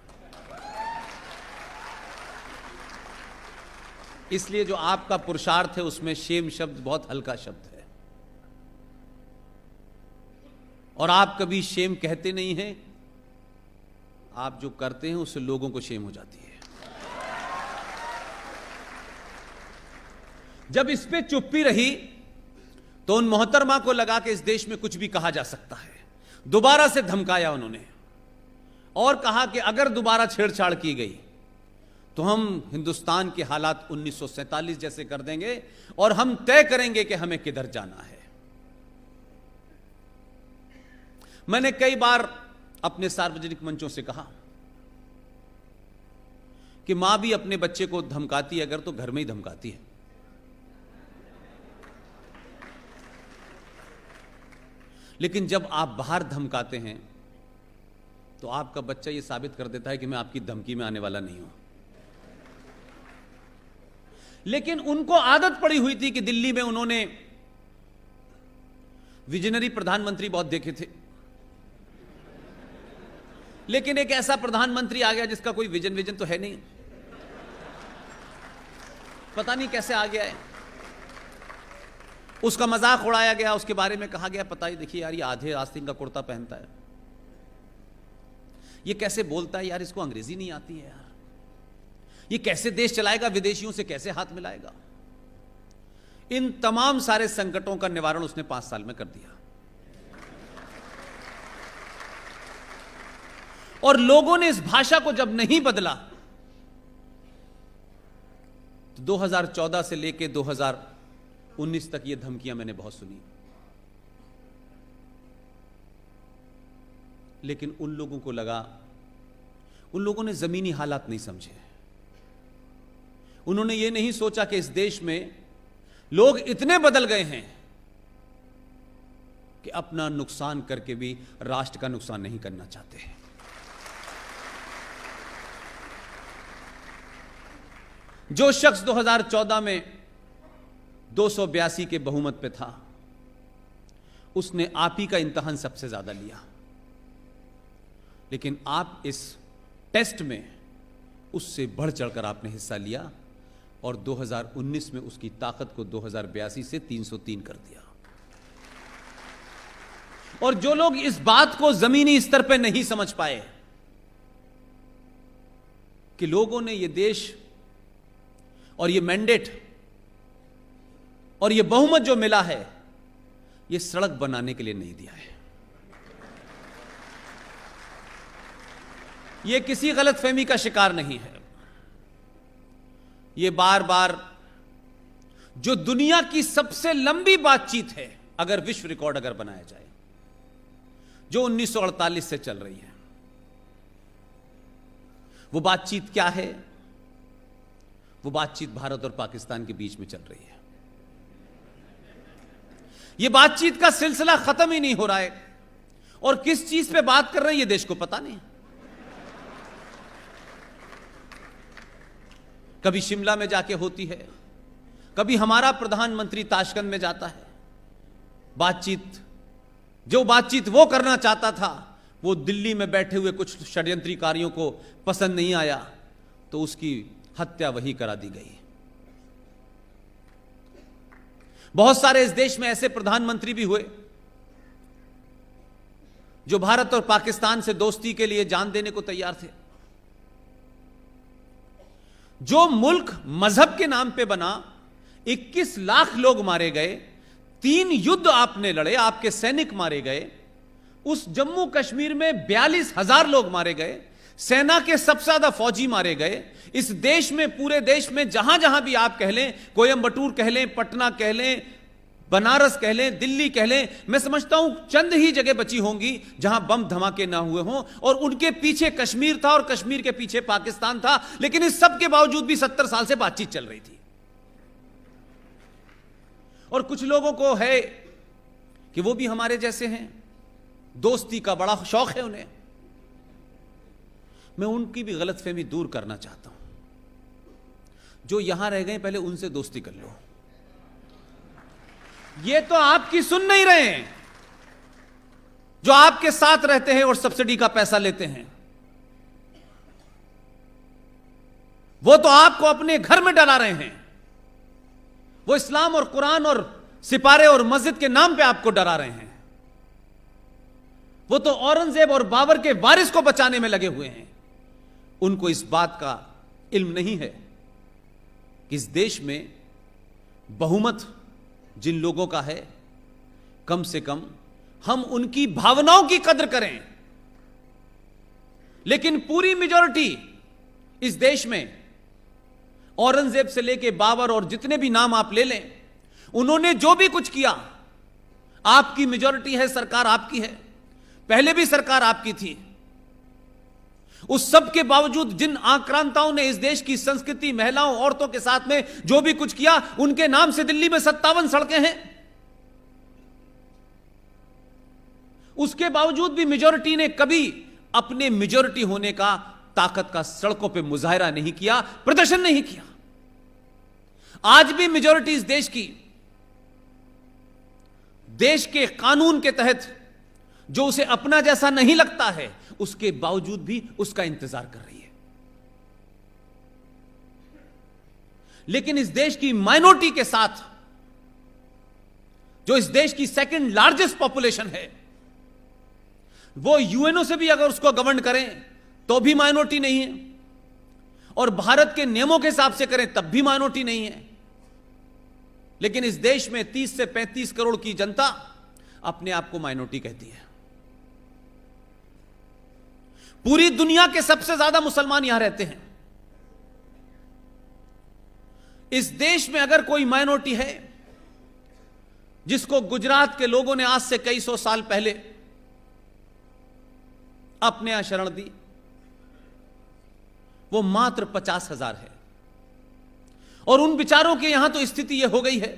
Speaker 1: इसलिए जो आपका पुरुषार्थ है उसमें शेम शब्द बहुत हल्का शब्द है, और आप कभी शेम कहते नहीं हैं, आप जो करते हैं उससे लोगों को शेम हो जाती है। जब इस पे चुप्पी रही तो उन मोहतरमा को लगा कि इस देश में कुछ भी कहा जा सकता है, दोबारा से धमकाया उन्होंने और कहा कि अगर दोबारा छेड़छाड़ की गई तो हम हिंदुस्तान के हालात 1947 जैसे कर देंगे और हम तय करेंगे कि हमें किधर जाना है। मैंने कई बार अपने सार्वजनिक मंचों से कहा कि मां भी अपने बच्चे को धमकाती है अगर तो घर में ही धमकाती है। लेकिन जब आप बाहर धमकाते हैं तो आपका बच्चा यह साबित कर देता है कि मैं आपकी धमकी में आने वाला नहीं हूं। लेकिन उनको आदत पड़ी हुई थी कि दिल्ली में उन्होंने विजनरी प्रधानमंत्री बहुत देखे थे, लेकिन एक ऐसा प्रधानमंत्री आ गया जिसका कोई विजन तो है नहीं, पता नहीं कैसे आ गया है। उसका मजाक उड़ाया गया, उसके बारे में कहा गया पता ही देखिए यार ये आधे आस्तीन का कुर्ता पहनता है, ये कैसे बोलता है यार, इसको अंग्रेजी नहीं आती है यार, ये कैसे देश चलाएगा, विदेशियों से कैसे हाथ मिलाएगा। इन तमाम सारे संकटों का निवारण उसने 5 साल में कर दिया। और लोगों ने इस भाषा को जब नहीं बदला तो 2014 से लेकर 2019 तक ये धमकियां मैंने बहुत सुनी। लेकिन उन लोगों को लगा, उन लोगों ने जमीनी हालात नहीं समझे। उन्होंने ये नहीं सोचा कि इस देश में लोग इतने बदल गए हैं कि अपना नुकसान करके भी राष्ट्र का नुकसान नहीं करना चाहते हैं। जो शख्स 2014 में 282 के बहुमत पे था, उसने आप ही का इम्तिहान सबसे ज्यादा लिया, लेकिन आप इस टेस्ट में उससे बढ़ चढ़कर आपने हिस्सा लिया और 2019 में उसकी ताकत को 2082 से 303 कर दिया। और जो लोग इस बात को जमीनी स्तर पर नहीं समझ पाए कि लोगों ने यह देश और ये मैंडेट और ये बहुमत जो मिला है ये सड़क बनाने के लिए नहीं दिया है, ये किसी गलतफहमी का शिकार नहीं है। ये बार बार जो दुनिया की सबसे लंबी बातचीत है, अगर विश्व रिकॉर्ड अगर बनाया जाए, जो 1948 से चल रही है, वो बातचीत क्या है? वो बातचीत भारत और पाकिस्तान के बीच में चल रही है। ये बातचीत का सिलसिला खत्म ही नहीं हो रहा है, और किस चीज पे बात कर रहे हैं ये देश को पता नहीं। कभी शिमला में जाके होती है, कभी हमारा प्रधानमंत्री ताशकंद में जाता है। जो बातचीत वो करना चाहता था वो दिल्ली में बैठे हुए कुछ षड्यंत्रीकारियों को पसंद नहीं आया, तो उसकी हत्या वही करा दी गई। बहुत सारे इस देश में ऐसे प्रधानमंत्री भी हुए जो भारत और पाकिस्तान से दोस्ती के लिए जान देने को तैयार थे। जो मुल्क मजहब के नाम पे बना, 21 लाख लोग मारे गए, 3 युद्ध आपने लड़े, आपके सैनिक मारे गए, उस जम्मू कश्मीर में 42,000 लोग मारे गए, सेना के सबसे ज्यादा फौजी मारे गए। इस देश में, पूरे देश में जहां जहां भी आप कह लें, कोयंबटूर कह लें, पटना कह लें, बनारस कह लें, दिल्ली कह लें, मैं समझता हूं चंद ही जगह बची होंगी जहां बम धमाके ना हुए हों। और उनके पीछे कश्मीर था और कश्मीर के पीछे पाकिस्तान था, लेकिन इस सब के बावजूद भी 70 साल से बातचीत चल रही थी। और कुछ लोगों को है कि वो भी हमारे जैसे हैं, दोस्ती का बड़ा शौक है उन्हें। मैं उनकी भी गलतफहमी दूर करना चाहता हूं। जो यहां रह गए, पहले उनसे दोस्ती कर लो। ये तो आपकी सुन नहीं रहे हैं, जो आपके साथ रहते हैं और सब्सिडी का पैसा लेते हैं। वो तो आपको अपने घर में डरा रहे हैं। वो इस्लाम और कुरान और सिपारे और मस्जिद के नाम पे आपको डरा रहे हैं। वो तो औरंगजेब और बाबर के वारिस को बचाने में लगे हुए हैं। उनको इस बात का इल्म नहीं है कि इस देश में बहुमत जिन लोगों का है, कम से कम हम उनकी भावनाओं की कद्र करें। लेकिन पूरी मेजॉरिटी इस देश में, औरंगजेब से लेके बाबर और जितने भी नाम आप ले लें, उन्होंने जो भी कुछ किया, आपकी मेजॉरिटी है, सरकार आपकी है, पहले भी सरकार आपकी थी। उस सब के बावजूद जिन आक्रांताओं ने इस देश की संस्कृति, महिलाओं, औरतों के साथ में जो भी कुछ किया, उनके नाम से दिल्ली में 57 सड़कें हैं। उसके बावजूद भी मेजॉरिटी ने कभी अपने मेजॉरिटी होने का, ताकत का सड़कों पे मुजाहिरा नहीं किया, प्रदर्शन नहीं किया। आज भी मेजॉरिटी इस देश की, देश के कानून के तहत जो उसे अपना जैसा नहीं लगता है, उसके बावजूद भी उसका इंतजार कर रही है। लेकिन इस देश की माइनॉरिटी के साथ, जो इस देश की सेकंड लार्जेस्ट पॉपुलेशन है, वो यूएनओ से भी अगर उसको गवर्न करें तो भी माइनॉरिटी नहीं है, और भारत के नियमों के हिसाब से करें तब भी माइनॉरिटी नहीं है। लेकिन इस देश में 30 से 35 करोड़ की जनता अपने आप को माइनॉरिटी कहती है। पूरी दुनिया के सबसे ज्यादा मुसलमान यहां रहते हैं। इस देश में अगर कोई माइनॉरिटी है जिसको गुजरात के लोगों ने आज से कई सौ साल पहले अपने यहां शरण दी, वो मात्र 50,000 है। और उन बिचारों के यहां तो स्थिति यह हो गई है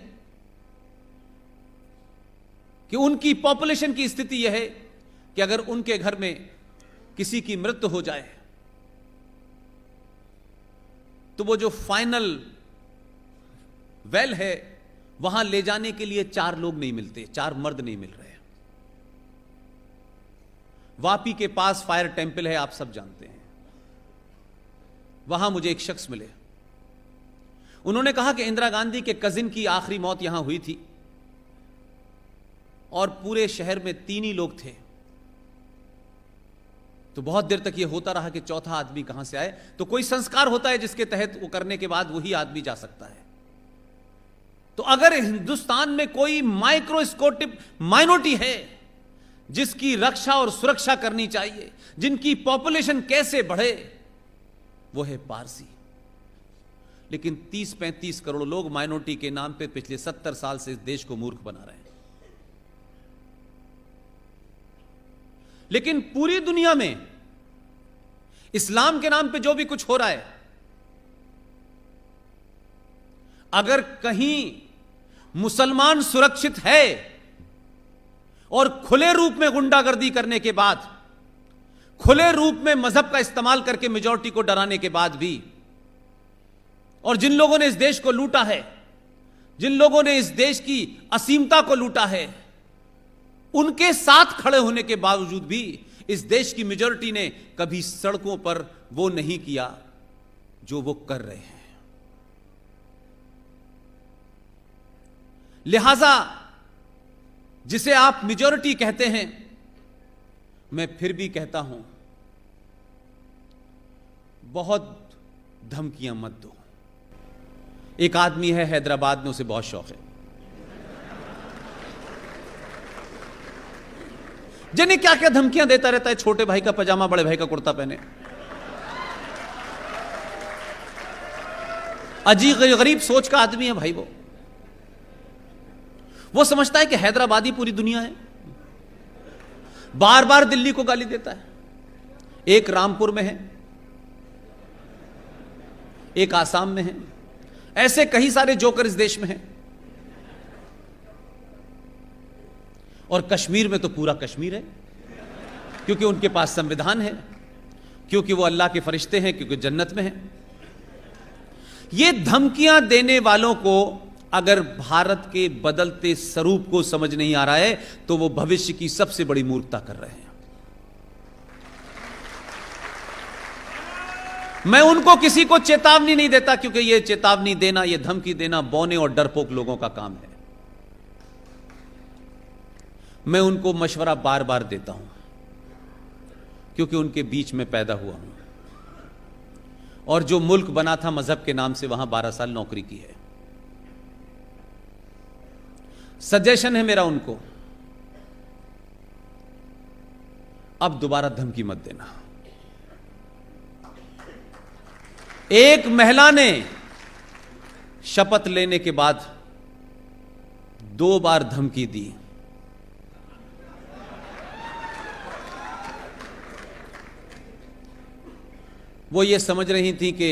Speaker 1: कि उनकी पॉपुलेशन की स्थिति यह है कि अगर उनके घर में किसी की मृत्यु हो जाए तो वो जो फाइनल वेल है, वहां ले जाने के लिए 4 लोग नहीं मिलते, 4 मर्द नहीं मिल रहे। वापी के पास फायर टेंपल है, आप सब जानते हैं। वहां मुझे एक शख्स मिले, उन्होंने कहा कि इंदिरा गांधी के कजिन की आखिरी मौत यहां हुई थी और पूरे शहर में 3 ही लोग थे। तो बहुत देर तक यह होता रहा कि चौथा आदमी कहां से आए। तो कोई संस्कार होता है जिसके तहत वो करने के बाद वही आदमी जा सकता है। तो अगर हिंदुस्तान में कोई माइक्रोस्कोपिक माइनॉरिटी है जिसकी रक्षा और सुरक्षा करनी चाहिए, जिनकी पॉपुलेशन कैसे बढ़े, वो है पारसी। लेकिन 30-35 करोड़ लोग माइनॉरिटी के नाम पे पिछले 70 साल से इस देश को मूर्ख बना रहे हैं। लेकिन पूरी दुनिया में इस्लाम के नाम पे जो भी कुछ हो रहा है, अगर कहीं मुसलमान सुरक्षित है और खुले रूप में गुंडागर्दी करने के बाद, खुले रूप में मजहब का इस्तेमाल करके मेजॉरिटी को डराने के बाद भी, और जिन लोगों ने इस देश को लूटा है, जिन लोगों ने इस देश की असीमता को लूटा है, उनके साथ खड़े होने के बावजूद भी इस देश की मेजॉरिटी ने कभी सड़कों पर वो नहीं किया जो वो कर रहे हैं। लिहाजा जिसे आप मेजॉरिटी कहते हैं, मैं फिर भी कहता हूं, बहुत धमकियां मत दो। एक आदमी है हैदराबाद में, उसे बहुत शौक है, जिन्हें क्या क्या धमकियां देता रहता है, छोटे भाई का पजामा बड़े भाई का कुर्ता पहने। अजीब गरीब सोच का आदमी है भाई। वो समझता है कि हैदराबादी पूरी दुनिया है। बार बार दिल्ली को गाली देता है। एक रामपुर में है, एक आसाम में है, ऐसे कई सारे जोकर इस देश में हैं। और कश्मीर में तो पूरा कश्मीर है, क्योंकि उनके पास संविधान है, क्योंकि वो अल्लाह के फरिश्ते हैं, क्योंकि जन्नत में हैं। ये धमकियां देने वालों को अगर भारत के बदलते स्वरूप को समझ नहीं आ रहा है तो वो भविष्य की सबसे बड़ी मूर्खता कर रहे हैं। मैं उनको किसी को चेतावनी नहीं देता, क्योंकि ये चेतावनी देना, ये धमकी देना बौने और डरपोक लोगों का काम है। मैं उनको मशवरा बार बार देता हूं, क्योंकि उनके बीच में पैदा हुआ हूं और जो मुल्क बना था मजहब के नाम से, वहां 12 साल नौकरी की है। सजेशन है मेरा उनको, अब दोबारा धमकी मत देना। एक महिला ने शपथ लेने के बाद 2 बार धमकी दी। वो ये समझ रही थी कि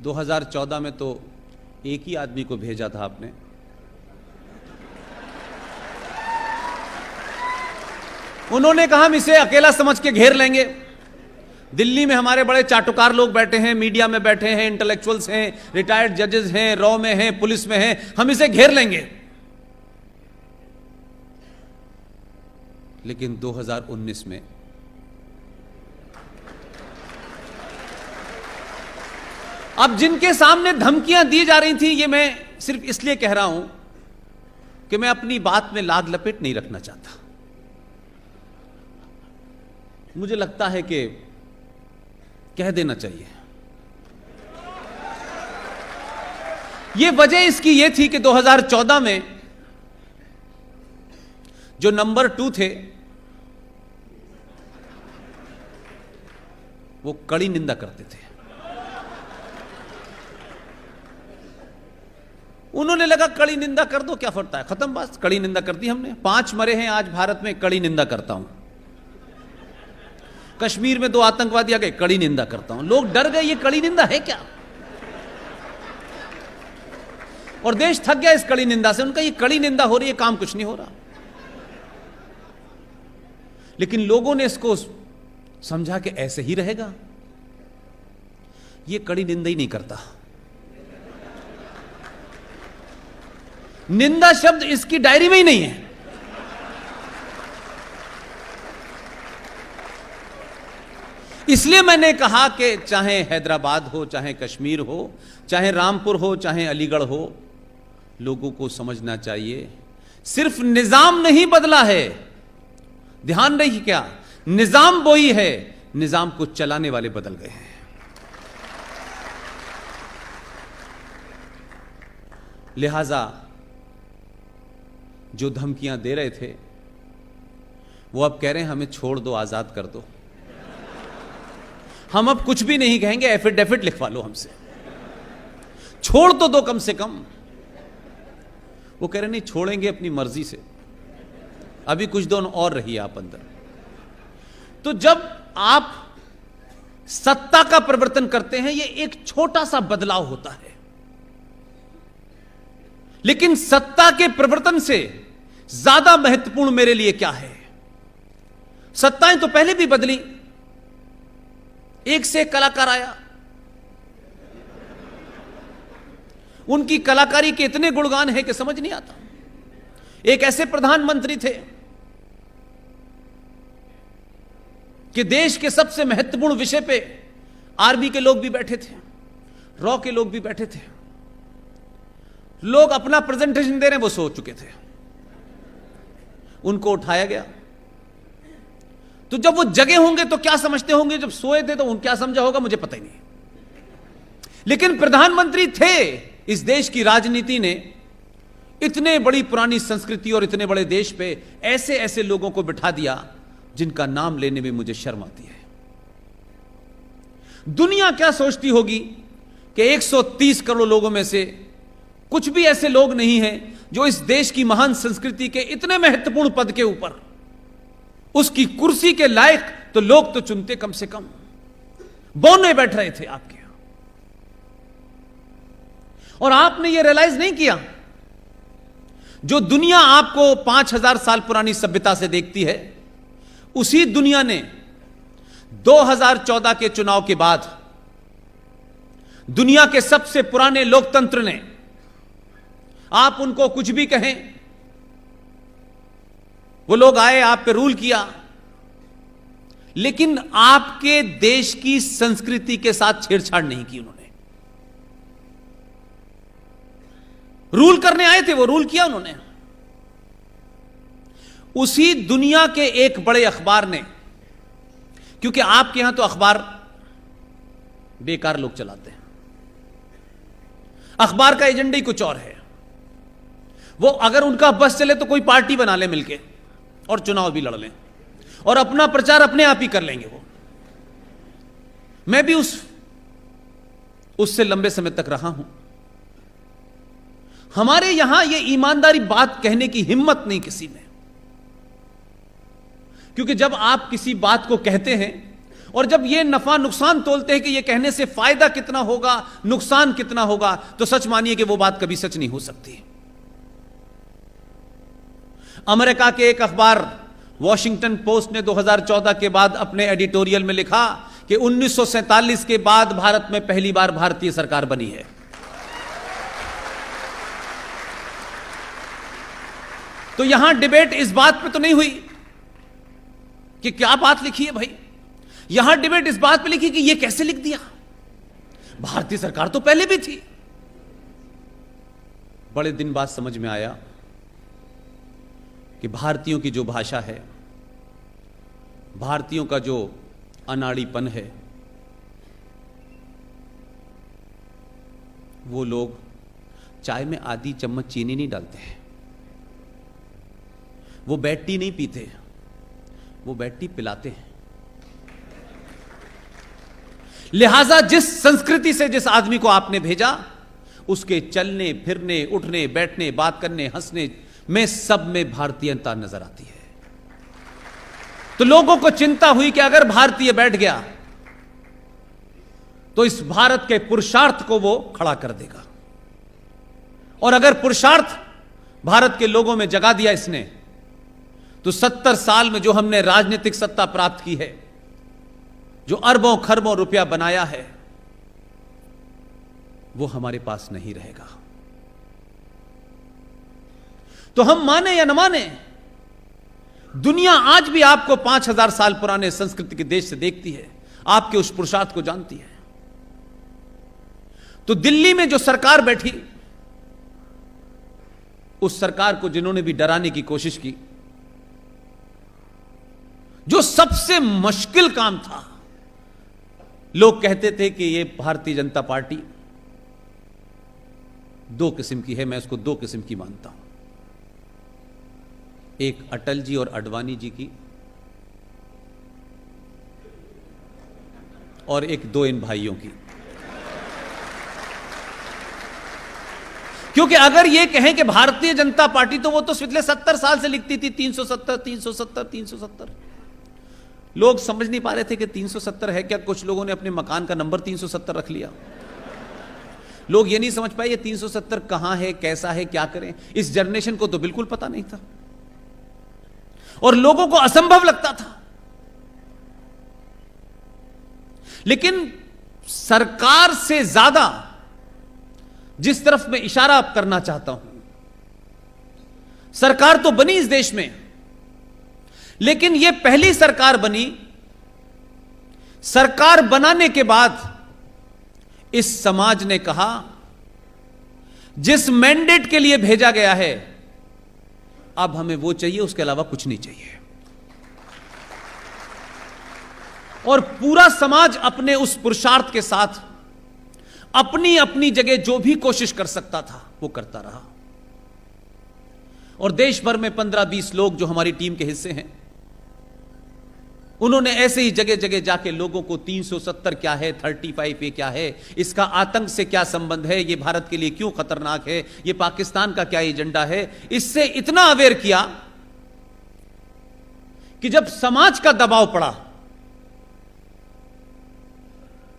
Speaker 1: 2014 में तो एक ही आदमी को भेजा था आपने। उन्होंने कहा हम इसे अकेला समझ के घेर लेंगे। दिल्ली में हमारे बड़े चाटुकार लोग बैठे हैं, मीडिया में बैठे हैं, इंटेलेक्चुअल्स हैं, रिटायर्ड जजेस हैं, रॉ में हैं, पुलिस में हैं, हम इसे घेर लेंगे। लेकिन 2019 में अब जिनके सामने धमकियां दी जा रही थी, ये मैं सिर्फ इसलिए कह रहा हूं कि मैं अपनी बात में लाग लपेट नहीं रखना चाहता। मुझे लगता है कि कह देना चाहिए। यह वजह इसकी यह थी कि 2014 में जो नंबर 2 थे वो कड़ी निंदा करते थे। उन्होंने लगा कड़ी निंदा कर दो, क्या फर्क है, खत्म बात, कड़ी निंदा कर दी हमने। 5 मरे हैं आज भारत में, कड़ी निंदा करता हूं। कश्मीर में 2 आतंकवादी आ गए, कड़ी निंदा करता हूं। लोग डर गए, ये कड़ी निंदा है क्या? और देश थक गया इस कड़ी निंदा से। उनका ये कड़ी निंदा हो रही है, काम कुछ नहीं हो रहा। लेकिन लोगों ने इसको समझा कि ऐसे ही रहेगा, ये कड़ी निंदा ही नहीं करता। निंदा शब्द इसकी डायरी में ही नहीं है। इसलिए मैंने कहा कि चाहे हैदराबाद हो, चाहे कश्मीर हो, चाहे रामपुर हो, चाहे अलीगढ़ हो, लोगों को समझना चाहिए सिर्फ निजाम नहीं बदला है। ध्यान रही क्या, निजाम वही है, निजाम को चलाने वाले बदल गए हैं। लिहाजा जो धमकियां दे रहे थे वो अब कह रहे हैं हमें छोड़ दो, आजाद कर दो। हम अब कुछ भी नहीं कहेंगे, एफिडेविट लिखवा लो हमसे, छोड़ तो दो कम से कम। वो कह रहे नहीं छोड़ेंगे अपनी मर्जी से, अभी कुछ दिन और रहिए आप अंदर। तो जब आप सत्ता का परिवर्तन करते हैं, ये एक छोटा सा बदलाव होता है, लेकिन सत्ता के परिवर्तन से ज्यादा महत्वपूर्ण मेरे लिए क्या है? सत्ताएं तो पहले भी बदली, एक से एक कलाकार आया, उनकी कलाकारी के इतने गुणगान हैं कि समझ नहीं आता। एक ऐसे प्रधानमंत्री थे कि देश के सबसे महत्वपूर्ण विषय पे आर्मी के लोग भी बैठे थे, रॉ के लोग भी बैठे थे, लोग अपना प्रेजेंटेशन दे रहे हैं, वो सो चुके थे, उनको उठाया गया। तो जब वो जगे होंगे तो क्या समझते होंगे, जब सोए थे तो उन क्या समझा होगा मुझे पता ही नहीं। लेकिन प्रधानमंत्री थे। इस देश की राजनीति ने इतने बड़ी पुरानी संस्कृति और इतने बड़े देश पे ऐसे ऐसे लोगों को बिठा दिया जिनका नाम लेने में मुझे शर्म आती है। दुनिया क्या सोचती होगी कि 130 करोड़ लोगों में से कुछ भी ऐसे लोग नहीं हैं जो इस देश की महान संस्कृति के इतने महत्वपूर्ण पद के ऊपर, उसकी कुर्सी के लायक तो लोग तो चुनते कम से कम। बौने बैठ रहे थे आपके यहां, और आपने यह रियलाइज नहीं किया। जो दुनिया आपको 5000 साल पुरानी सभ्यता से देखती है, उसी दुनिया ने 2014 के चुनाव के बाद दुनिया के सबसे पुराने लोकतंत्र ने, आप उनको कुछ भी कहें, वो लोग आए, आप पे रूल किया, लेकिन आपके देश की संस्कृति के साथ छेड़छाड़ नहीं की उन्होंने। रूल करने आए थे, वो रूल किया उन्होंने। उसी दुनिया के एक बड़े अखबार ने, क्योंकि आपके यहां तो अखबार बेकार लोग चलाते हैं, अखबार का एजेंडा ही कुछ और है। वो अगर उनका बस चले तो कोई पार्टी बना ले मिलके और चुनाव भी लड़ लें और अपना प्रचार अपने आप ही कर लेंगे वो। मैं भी उससे लंबे समय तक रहा हूं। हमारे यहां ये ईमानदारी बात कहने की हिम्मत नहीं किसी में, क्योंकि जब आप किसी बात को कहते हैं और जब ये नफा नुकसान तोलते हैं कि ये कहने से फायदा कितना होगा, नुकसान कितना होगा, तो सच मानिए कि वो बात कभी सच नहीं हो सकती। अमेरिका के एक अखबार वॉशिंगटन पोस्ट ने 2014 के बाद अपने एडिटोरियल में लिखा कि 1947 के बाद भारत में पहली बार भारतीय सरकार बनी है। तो यहां डिबेट इस बात पे तो नहीं हुई कि क्या बात लिखी है भाई, यहां डिबेट इस बात पे लिखी कि यह कैसे लिख दिया, भारतीय सरकार तो पहले भी थी। बड़े दिन बाद समझ में आया कि भारतीयों की जो भाषा है, भारतीयों का जो अनाड़ीपन है, वो लोग चाय में आधी चम्मच चीनी नहीं डालते हैं, वो बैड टी नहीं पीते, वो बैड टी पिलाते हैं। लिहाजा जिस संस्कृति से जिस आदमी को आपने भेजा, उसके चलने फिरने, उठने बैठने, बात करने, हंसने में सब में भारतीयता नजर आती है। तो लोगों को चिंता हुई कि अगर भारतीय बैठ गया तो इस भारत के पुरुषार्थ को वो खड़ा कर देगा, और अगर पुरुषार्थ भारत के लोगों में जगा दिया इसने, तो 70 साल में जो हमने राजनीतिक सत्ता प्राप्त की है, जो अरबों खरबों रुपया बनाया है, वो हमारे पास नहीं रहेगा। तो हम माने या न माने, दुनिया आज भी आपको 5000 साल पुराने संस्कृति के देश से देखती है, आपके उस पुरुषार्थ को जानती है। तो दिल्ली में जो सरकार बैठी, उस सरकार को जिन्होंने भी डराने की कोशिश की, जो सबसे मुश्किल काम था, लोग कहते थे कि ये भारतीय जनता पार्टी दो किस्म की है, मैं उसको दो किस्म की मानता हूं, एक अटल जी और अडवाणी जी की, और एक दो इन भाइयों की। क्योंकि अगर ये कहें कि भारतीय जनता पार्टी, तो वो तो पिछले 70 साल से लिखती थी 370 370 370। लोग समझ नहीं पा रहे थे कि 370 है क्या। कुछ लोगों ने अपने मकान का नंबर 370 रख लिया। लोग ये नहीं समझ पाए ये 370 कहां है, कैसा है, क्या करें। इस जनरेशन को तो बिल्कुल पता नहीं था और लोगों को असंभव लगता था। लेकिन सरकार से ज्यादा जिस तरफ मैं इशारा करना चाहता हूं, सरकार तो बनी इस देश में, लेकिन यह पहली सरकार बनी, सरकार बनाने के बाद इस समाज ने कहा जिस मैंडेट के लिए भेजा गया है अब हमें वो चाहिए, उसके अलावा कुछ नहीं चाहिए। और पूरा समाज अपने उस पुरुषार्थ के साथ अपनी अपनी जगह जो भी कोशिश कर सकता था वो करता रहा। और देश भर में 15-20 लोग जो हमारी टीम के हिस्से हैं, उन्होंने ऐसे ही जगह जगह जाके लोगों को 370 क्या है, 35A क्या है, इसका आतंक से क्या संबंध है, ये भारत के लिए क्यों खतरनाक है, ये पाकिस्तान का क्या एजेंडा है, इससे इतना अवेयर किया कि जब समाज का दबाव पड़ा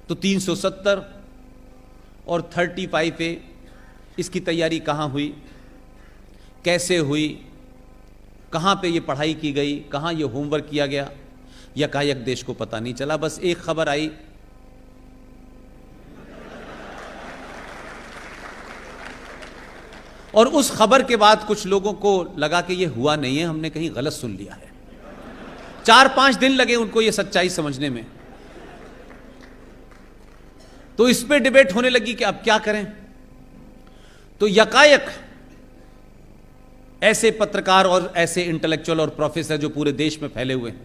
Speaker 1: तो 370 और 35A इसकी तैयारी कहां हुई, कैसे हुई, कहां पे ये पढ़ाई की गई, कहां ये होमवर्क किया गया, यकायक देश को पता नहीं चला। बस एक खबर आई, और उस खबर के बाद कुछ लोगों को लगा कि ये हुआ नहीं है, हमने कहीं गलत सुन लिया है। 4-5 दिन लगे उनको ये सच्चाई समझने में। तो इस पे डिबेट होने लगी कि अब क्या करें। तो यकायक ऐसे पत्रकार और ऐसे इंटेलेक्चुअल और प्रोफेसर जो पूरे देश में फैले हुए हैं,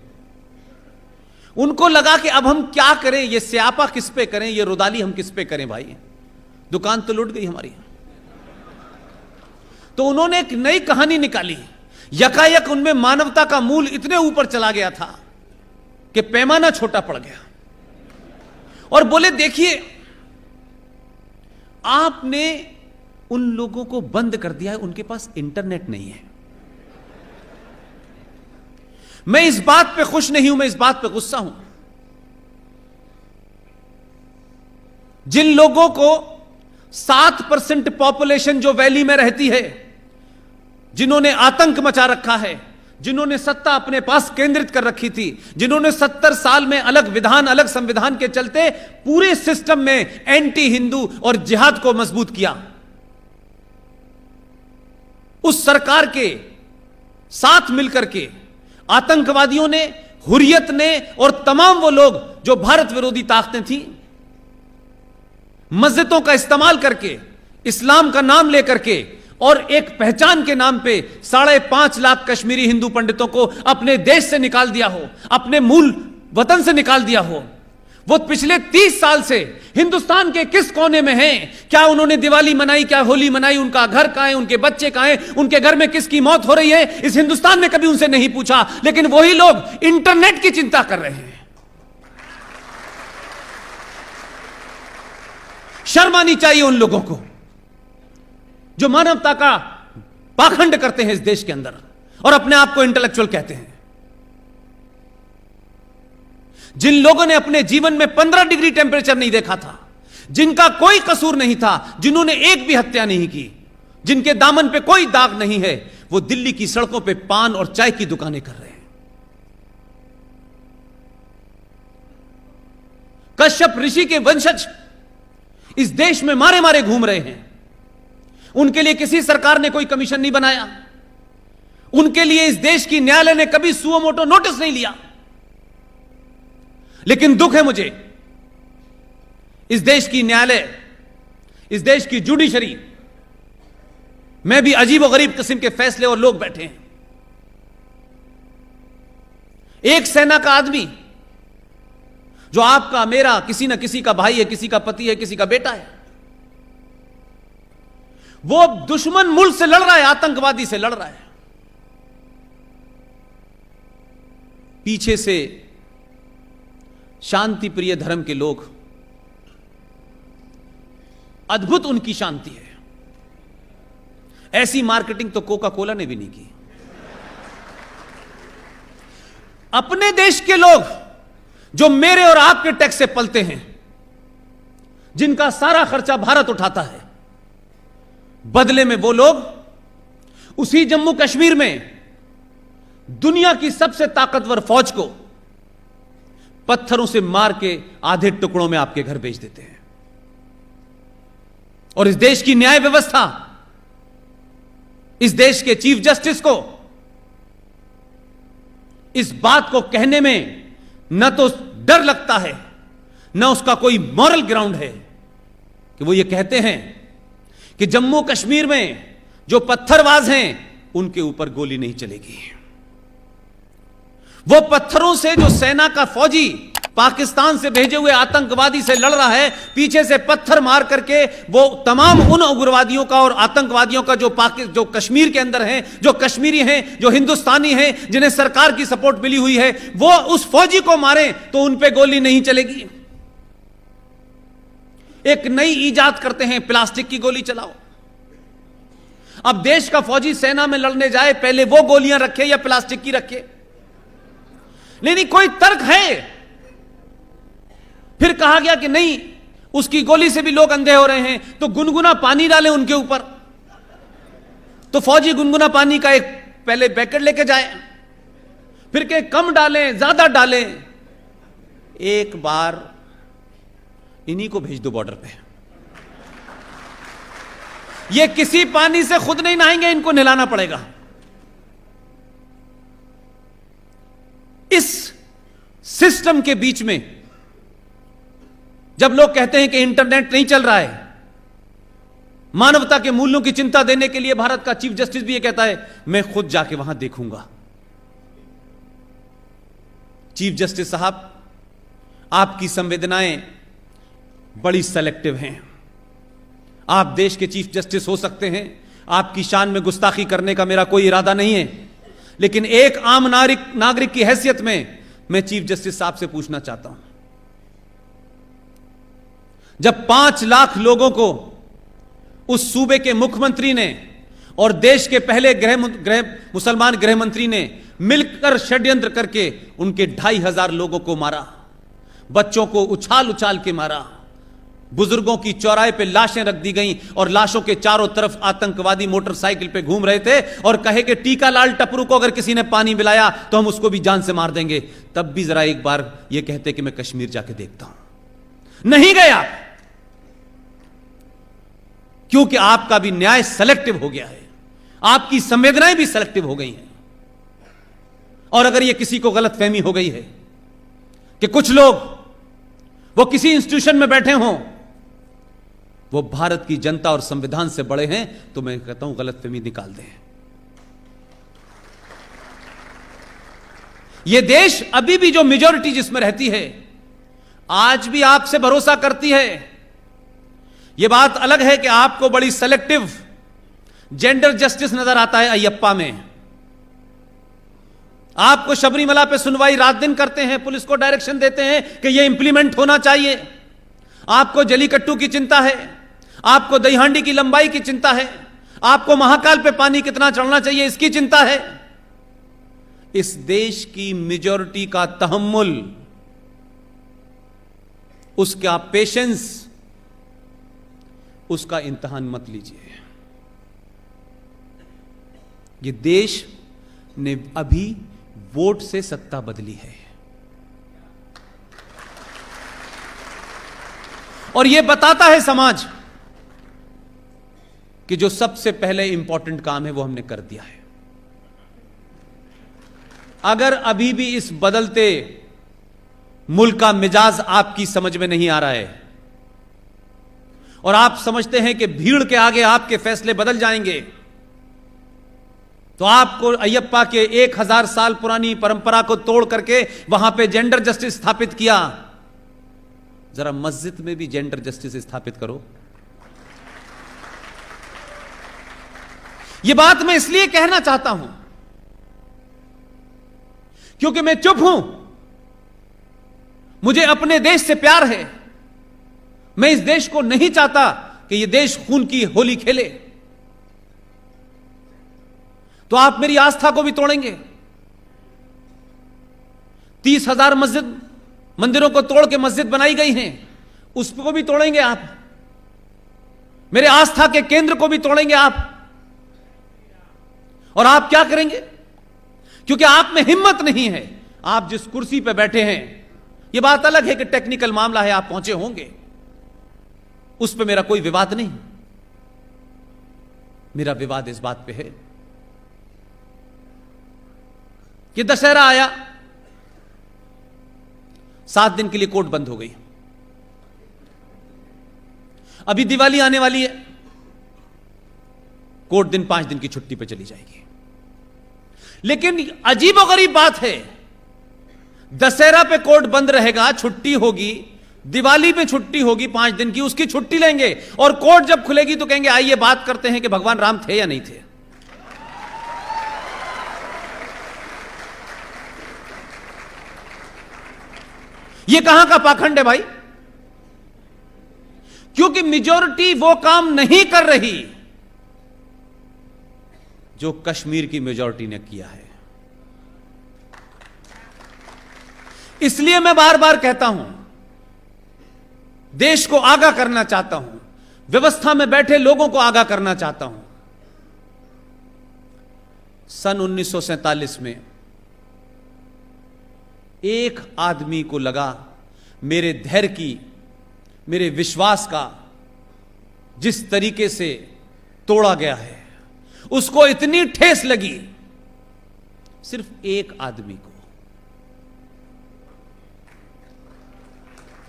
Speaker 1: उनको लगा कि अब हम क्या करें, ये स्यापा किस पे करें, ये रुदाली हम किस पे करें भाई, दुकान तो लूट गई हमारी। तो उन्होंने एक नई कहानी निकाली। यकायक उनमें मानवता का मूल इतने ऊपर चला गया था कि पैमाना छोटा पड़ गया, और बोले देखिए आपने उन लोगों को बंद कर दिया है, उनके पास इंटरनेट नहीं है। मैं इस बात पे खुश नहीं हूं, मैं इस बात पे गुस्सा हूं। जिन लोगों को 7% पॉपुलेशन जो वैली में रहती है, जिन्होंने आतंक मचा रखा है, जिन्होंने सत्ता अपने पास केंद्रित कर रखी थी, जिन्होंने 70 साल में अलग विधान अलग संविधान के चलते पूरे सिस्टम में एंटी हिंदू और जिहाद को मजबूत किया, उस सरकार के साथ मिलकर के आतंकवादियों ने, हुर्रियत ने और तमाम वो लोग जो भारत विरोधी ताकतें थी, मस्जिदों का इस्तेमाल करके, इस्लाम का नाम लेकर के और एक पहचान के नाम पे 5.5 लाख कश्मीरी हिंदू पंडितों को अपने देश से निकाल दिया हो, अपने मूल वतन से निकाल दिया हो। वो पिछले 30 साल से हिंदुस्तान के किस कोने में हैं? क्या उन्होंने दिवाली मनाई, क्या होली मनाई, उनका घर कहां है, उनके बच्चे कहां हैं, उनके घर में किसकी मौत हो रही है, इस हिंदुस्तान ने कभी उनसे नहीं पूछा। लेकिन वही लोग इंटरनेट की चिंता कर रहे हैं। शर्म आनी चाहिए उन लोगों को जो मानवता का पाखंड करते हैं इस देश के अंदर और अपने आप को इंटेलेक्चुअल कहते हैं। जिन लोगों ने अपने जीवन में 15 डिग्री टेंपरेचर नहीं देखा था, जिनका कोई कसूर नहीं था, जिन्होंने एक भी हत्या नहीं की, जिनके दामन पे कोई दाग नहीं है, वो दिल्ली की सड़कों पे पान और चाय की दुकानें कर रहे हैं। कश्यप ऋषि के वंशज इस देश में मारे मारे घूम रहे हैं। उनके लिए किसी सरकार ने कोई कमीशन नहीं बनाया, उनके लिए इस देश की न्यायालय ने कभी सुओ मोटो नोटिस नहीं लिया। लेकिन दुख है मुझे, इस देश की न्यायालय, इस देश की जुडिशरी में भी अजीब और गरीब किस्म के फैसले और लोग बैठे हैं। एक सेना का आदमी जो आपका, मेरा, किसी ना किसी का भाई है, किसी का पति है, किसी का बेटा है, वो दुश्मन मुल्क से लड़ रहा है, आतंकवादी से लड़ रहा है। पीछे से शांति प्रिय धर्म के लोग, अद्भुत उनकी शांति है। ऐसी मार्केटिंग तो कोका कोला ने भी नहीं की। अपने देश के लोग जो मेरे और आपके टैक्स से पलते हैं, जिनका सारा खर्चा भारत उठाता है, बदले में वो लोग उसी जम्मू कश्मीर में दुनिया की सबसे ताकतवर फौज को पत्थरों से मार के आधे टुकड़ों में आपके घर भेज देते हैं। और इस देश की न्याय व्यवस्था, इस देश के चीफ जस्टिस को इस बात को कहने में न तो डर लगता है, न उसका कोई मॉरल ग्राउंड है कि वो ये कहते हैं कि जम्मू कश्मीर में जो पत्थरबाज हैं उनके ऊपर गोली नहीं चलेगी। वो पत्थरों से जो सेना का फौजी पाकिस्तान से भेजे हुए आतंकवादी से लड़ रहा है, पीछे से पत्थर मार करके वो तमाम उन उग्रवादियों का और आतंकवादियों का जो कश्मीर के अंदर हैं, जो कश्मीरी हैं, जो हिंदुस्तानी हैं, जिन्हें सरकार की सपोर्ट मिली हुई है, वो उस फौजी को मारे तो उन पे गोली नहीं चलेगी। एक नई इजाद करते हैं, प्लास्टिक की गोली चलाओ। अब देश का फौजी सेना में लड़ने जाए, पहले वो गोलियां रखे या प्लास्टिक की रखे? नहीं, कोई तर्क है। फिर कहा गया कि नहीं, उसकी गोली से भी लोग अंधे हो रहे हैं, तो गुनगुना पानी डालें उनके ऊपर। तो फौजी गुनगुना पानी का एक पहले पैकेट लेके जाए, फिर के कम डालें ज्यादा डालें। एक बार इन्हीं को भेज दो बॉर्डर पे। ये किसी पानी से खुद नहीं नहाएंगे, इनको नहलाना पड़ेगा। इस सिस्टम के बीच में जब लोग कहते हैं कि इंटरनेट नहीं चल रहा है, मानवता के मूल्यों की चिंता देने के लिए भारत का चीफ जस्टिस भी ये कहता है मैं खुद जाके वहां देखूंगा। चीफ जस्टिस साहब, आपकी संवेदनाएं बड़ी सेलेक्टिव हैं। आप देश के चीफ जस्टिस हो सकते हैं, आपकी शान में गुस्ताखी करने का मेरा कोई इरादा नहीं है, लेकिन एक आम नागरिक की हैसियत में मैं चीफ जस्टिस साहब से पूछना चाहता हूं, जब 5 लाख लोगों को उस सूबे के मुख्यमंत्री ने और देश के पहले मुसलमान गृह मंत्री ने मिलकर षड्यंत्र करके उनके 2,500 लोगों को मारा, बच्चों को उछाल उछाल के मारा, बुजुर्गों की चौराहे पे लाशें रख दी गईं और लाशों के चारों तरफ आतंकवादी मोटरसाइकिल पे घूम रहे थे और कहे कि टीका लाल टपरू को अगर किसी ने पानी मिलाया तो हम उसको भी जान से मार देंगे, तब भी जरा एक बार ये कहते कि मैं कश्मीर जाके देखता हूं। नहीं गया, क्योंकि आपका भी न्याय सेलेक्टिव हो गया है, आपकी संवेदनाएं भी सेलेक्टिव हो गई हैं। और अगर ये किसी को गलतफहमी हो गई है कि कुछ लोग वो किसी इंस्टीट्यूशन में बैठे हों, वो भारत की जनता और संविधान से बड़े हैं, तो मैं कहता हूं गलतफहमी निकाल दें। ये देश अभी भी जो मेजॉरिटी जिसमें रहती है, आज भी आपसे भरोसा करती है। यह बात अलग है कि आपको बड़ी सेलेक्टिव जेंडर जस्टिस नजर आता है अयप्पा में। आपको शबरीमला पे सुनवाई रात दिन करते हैं, पुलिस को डायरेक्शन देते हैं कि यह इंप्लीमेंट होना चाहिए। आपको जलीकट्टू की चिंता है, आपको दहीहांडी की लंबाई की चिंता है, आपको महाकाल पे पानी कितना चढ़ना चाहिए इसकी चिंता है। इस देश की मेजॉरिटी का तहम्मुल, उसका पेशेंस, उसका इम्तिहान मत लीजिए। ये देश ने अभी वोट से सत्ता बदली है और यह बताता है समाज कि जो सबसे पहले इंपॉर्टेंट काम है वो हमने कर दिया है। अगर अभी भी इस बदलते मुल्क का मिजाज आपकी समझ में नहीं आ रहा है और आप समझते हैं कि भीड़ के आगे आपके फैसले बदल जाएंगे, तो आपको अयप्पा के 1000 साल पुरानी परंपरा को तोड़ करके वहां पे जेंडर जस्टिस स्थापित किया। जरा मस्जिद में भी जेंडर जस्टिस स्थापित करो। यह बात मैं इसलिए कहना चाहता हूं क्योंकि मैं चुप हूं, मुझे अपने देश से प्यार है। मैं इस देश को नहीं चाहता कि यह देश खून की होली खेले। तो आप मेरी आस्था को भी तोड़ेंगे। 30,000 मंदिरों को तोड़ के मस्जिद बनाई गई हैं, उसको भी तोड़ेंगे आप। मेरे आस्था के केंद्र को भी तोड़ेंगे आप। और आप क्या करेंगे? क्योंकि आप में हिम्मत नहीं है। आप जिस कुर्सी पे बैठे हैं, यह बात अलग है कि टेक्निकल मामला है, आप पहुंचे होंगे, उस पर मेरा कोई विवाद नहीं। मेरा विवाद इस बात पे है कि दशहरा आया, 7 दिन के लिए कोर्ट बंद हो गई। अभी दिवाली आने वाली है, कोर्ट 5 दिन की छुट्टी पे चली जाएगी। लेकिन अजीब और गरीब बात है, दशहरा पे कोर्ट बंद रहेगा, छुट्टी होगी, दिवाली पे छुट्टी होगी 5 दिन की, उसकी छुट्टी लेंगे और कोर्ट जब खुलेगी तो कहेंगे आइए बात करते हैं कि भगवान राम थे या नहीं थे। ये कहां का पाखंड है भाई? क्योंकि मेजॉरिटी वो काम नहीं कर रही जो कश्मीर की मेजॉरिटी ने किया है। इसलिए मैं बार बार कहता हूं, देश को आगाह करना चाहता हूं, व्यवस्था में बैठे लोगों को आगाह करना चाहता हूं। सन 1947 में एक आदमी को लगा मेरे धैर्य की, मेरे विश्वास का जिस तरीके से तोड़ा गया है, उसको इतनी ठेस लगी, सिर्फ एक आदमी को।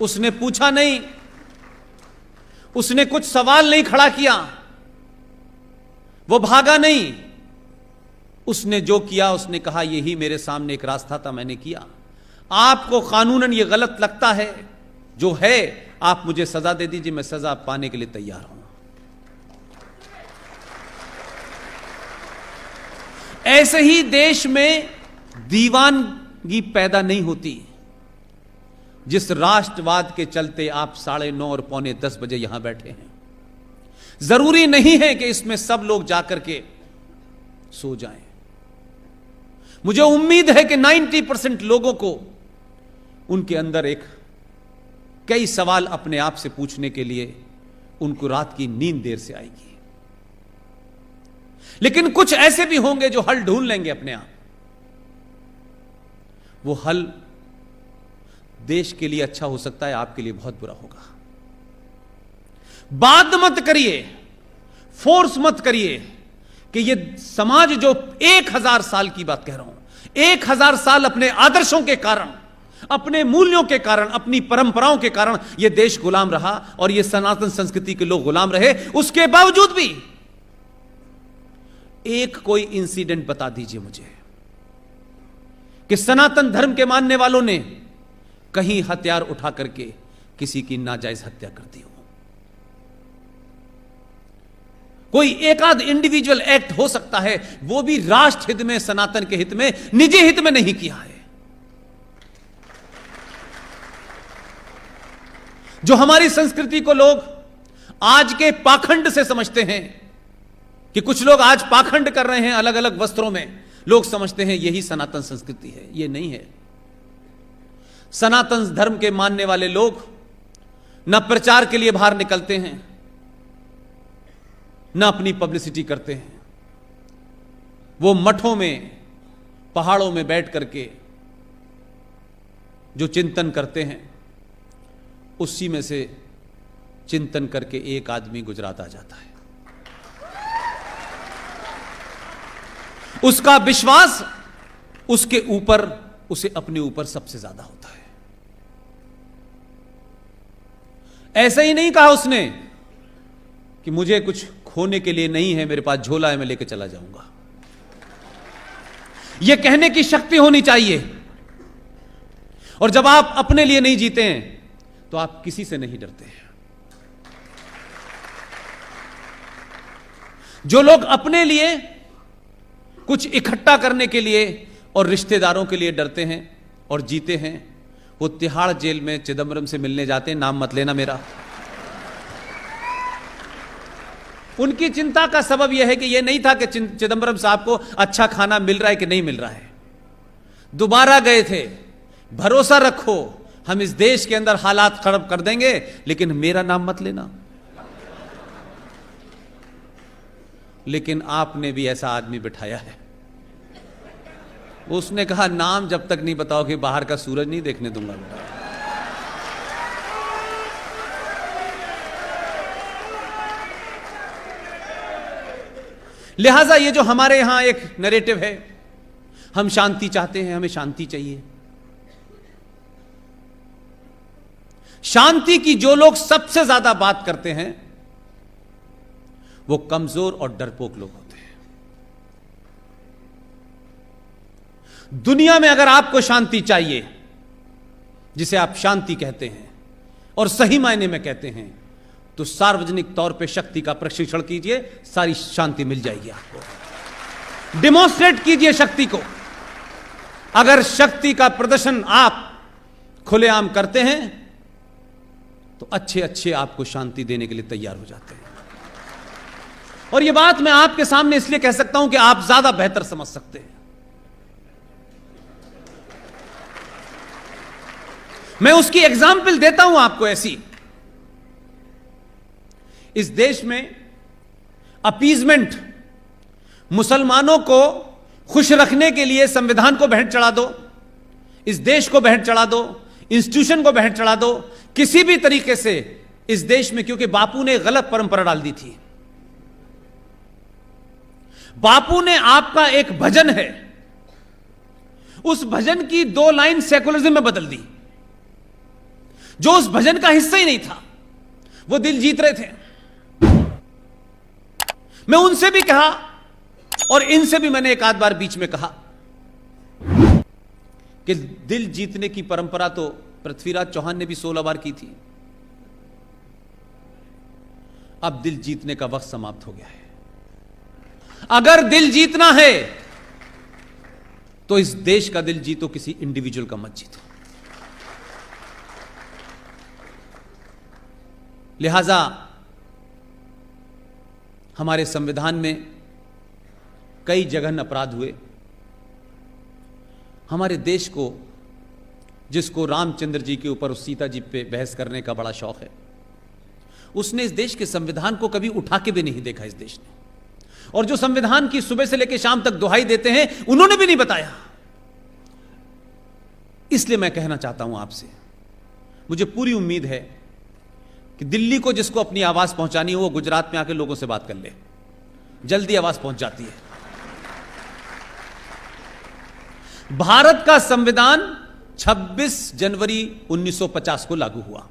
Speaker 1: उसने पूछा नहीं, उसने कुछ सवाल नहीं खड़ा किया, वो भागा नहीं। उसने जो किया, उसने कहा यही मेरे सामने एक रास्ता था, मैंने किया। आपको कानूनन ये गलत लगता है, जो है आप मुझे सजा दे दीजिए, मैं सजा पाने के लिए तैयार हूं। ऐसे ही देश में दीवानगी पैदा नहीं होती जिस राष्ट्रवाद के चलते आप 9:30 और 9:45 बजे यहां बैठे हैं। जरूरी नहीं है कि इसमें सब लोग जाकर के सो जाएं। मुझे उम्मीद है कि 90% लोगों को उनके अंदर कई सवाल अपने आप से पूछने के लिए उनको रात की नींद देर से आएगी। लेकिन कुछ ऐसे भी होंगे जो हल ढूंढ लेंगे अपने आप। वो हल देश के लिए अच्छा हो सकता है, आपके लिए बहुत बुरा होगा। बात मत करिए, फोर्स मत करिए कि ये समाज जो 1000 साल की बात कह रहा हूं, 1000 साल अपने आदर्शों के कारण, अपने मूल्यों के कारण, अपनी परंपराओं के कारण यह देश गुलाम रहा और यह सनातन संस्कृति के लोग गुलाम रहे। उसके बावजूद भी एक कोई इंसिडेंट बता दीजिए मुझे कि सनातन धर्म के मानने वालों ने कहीं हथियार उठा करके किसी की नाजायज हत्या कर दी हो। कोई एकाध इंडिविजुअल एक्ट हो सकता है, वो भी राष्ट्र हित में, सनातन के हित में, निजी हित में नहीं किया है। जो हमारी संस्कृति को लोग आज के पाखंड से समझते हैं कि कुछ लोग आज पाखंड कर रहे हैं अलग अलग वस्त्रों में, लोग समझते हैं यही सनातन संस्कृति है। यह नहीं है। सनातन धर्म के मानने वाले लोग न प्रचार के लिए बाहर निकलते हैं, न अपनी पब्लिसिटी करते हैं। वो मठों में, पहाड़ों में बैठ करके जो चिंतन करते हैं, उसी में से चिंतन करके एक आदमी गुजरात आ जाता है। उसका विश्वास उसके ऊपर, उसे अपने ऊपर सबसे ज्यादा होता है। ऐसा ही नहीं कहा उसने कि मुझे कुछ खोने के लिए नहीं है, मेरे पास झोला है, मैं लेके चला जाऊंगा। यह कहने की शक्ति होनी चाहिए। और जब आप अपने लिए नहीं जीते हैं तो आप किसी से नहीं डरते हैं। जो लोग अपने लिए कुछ इकट्ठा करने के लिए और रिश्तेदारों के लिए डरते हैं और जीते हैं, वो तिहाड़ जेल में चिदंबरम से मिलने जाते हैं। नाम मत लेना मेरा। उनकी चिंता का सबब यह है कि यह नहीं था कि चिदंबरम साहब को अच्छा खाना मिल रहा है कि नहीं मिल रहा है। दोबारा गए थे। भरोसा रखो, हम इस देश के अंदर हालात खराब कर देंगे, लेकिन मेरा नाम मत लेना। लेकिन आपने भी ऐसा आदमी बिठाया है। उसने कहा नाम जब तक नहीं बताओगे बाहर का सूरज नहीं देखने दूंगा बेटा। लिहाजा ये जो हमारे यहां एक नैरेटिव है, हम शांति चाहते हैं, हमें शांति चाहिए। शांति की जो लोग सबसे ज्यादा बात करते हैं वो कमजोर और डरपोक लोग होते हैं। दुनिया में अगर आपको शांति चाहिए जिसे आप शांति कहते हैं और सही मायने में कहते हैं, तो सार्वजनिक तौर पे शक्ति का प्रशिक्षण कीजिए, सारी शांति मिल जाएगी आपको। डिमॉन्स्ट्रेट कीजिए शक्ति को। अगर शक्ति का प्रदर्शन आप खुलेआम करते हैं तो अच्छे अच्छे आपको शांति देने के लिए तैयार हो जाते हैं। और यह बात मैं आपके सामने इसलिए कह सकता हूं कि आप ज्यादा बेहतर समझ सकते हैं। मैं उसकी एग्जाम्पल देता हूं आपको ऐसी। इस देश में अपीजमेंट, मुसलमानों को खुश रखने के लिए संविधान को भेंट चढ़ा दो, इस देश को भेंट चढ़ा दो, इंस्टीट्यूशन को भेंट चढ़ा दो, किसी भी तरीके से इस देश में, क्योंकि बापू ने गलत परंपरा डाल दी थी। बापू ने आपका एक भजन है, उस भजन की 2 लाइन सेकुलरिज्म में बदल दी। जो उस भजन का हिस्सा ही नहीं था, वो दिल जीत रहे थे। मैं उनसे भी कहा और इनसे भी मैंने एक आध बार बीच में कहा कि दिल जीतने की परंपरा तो पृथ्वीराज चौहान ने भी 16 बार की थी। अब दिल जीतने का वक्त समाप्त हो गया है। अगर दिल जीतना है तो इस देश का दिल जीतो, किसी इंडिविजुअल का मत जीतो। लिहाजा हमारे संविधान में कई जघन्य अपराध हुए। हमारे देश को, जिसको रामचंद्र जी के ऊपर और सीता जी पे बहस करने का बड़ा शौक है, उसने इस देश के संविधान को कभी उठा के भी नहीं देखा इस देश ने। और जो संविधान की सुबह से लेकर शाम तक दुहाई देते हैं, उन्होंने भी नहीं बताया। इसलिए मैं कहना चाहता हूं आपसे, मुझे पूरी उम्मीद है कि दिल्ली को जिसको अपनी आवाज पहुंचानी हो वो गुजरात में आके लोगों से बात कर ले, जल्दी आवाज पहुंच जाती है। भारत का संविधान 26 जनवरी 1950 को लागू हुआ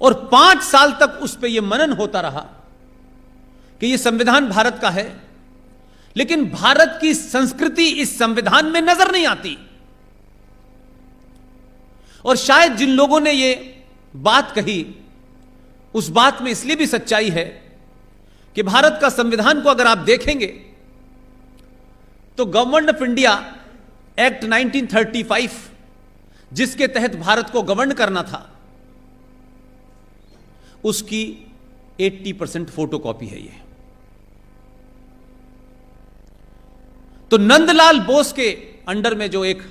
Speaker 1: और 5 साल तक उस पर यह मनन होता रहा कि यह संविधान भारत का है, लेकिन भारत की संस्कृति इस संविधान में नजर नहीं आती। और शायद जिन लोगों ने यह बात कही, उस बात में इसलिए भी सच्चाई है कि भारत का संविधान को अगर आप देखेंगे तो गवर्नमेंट ऑफ इंडिया एक्ट 1935, जिसके तहत भारत को गवर्न करना था, उसकी 80% फोटोकॉपी है ये। तो नंदलाल बोस के अंडर में जो एक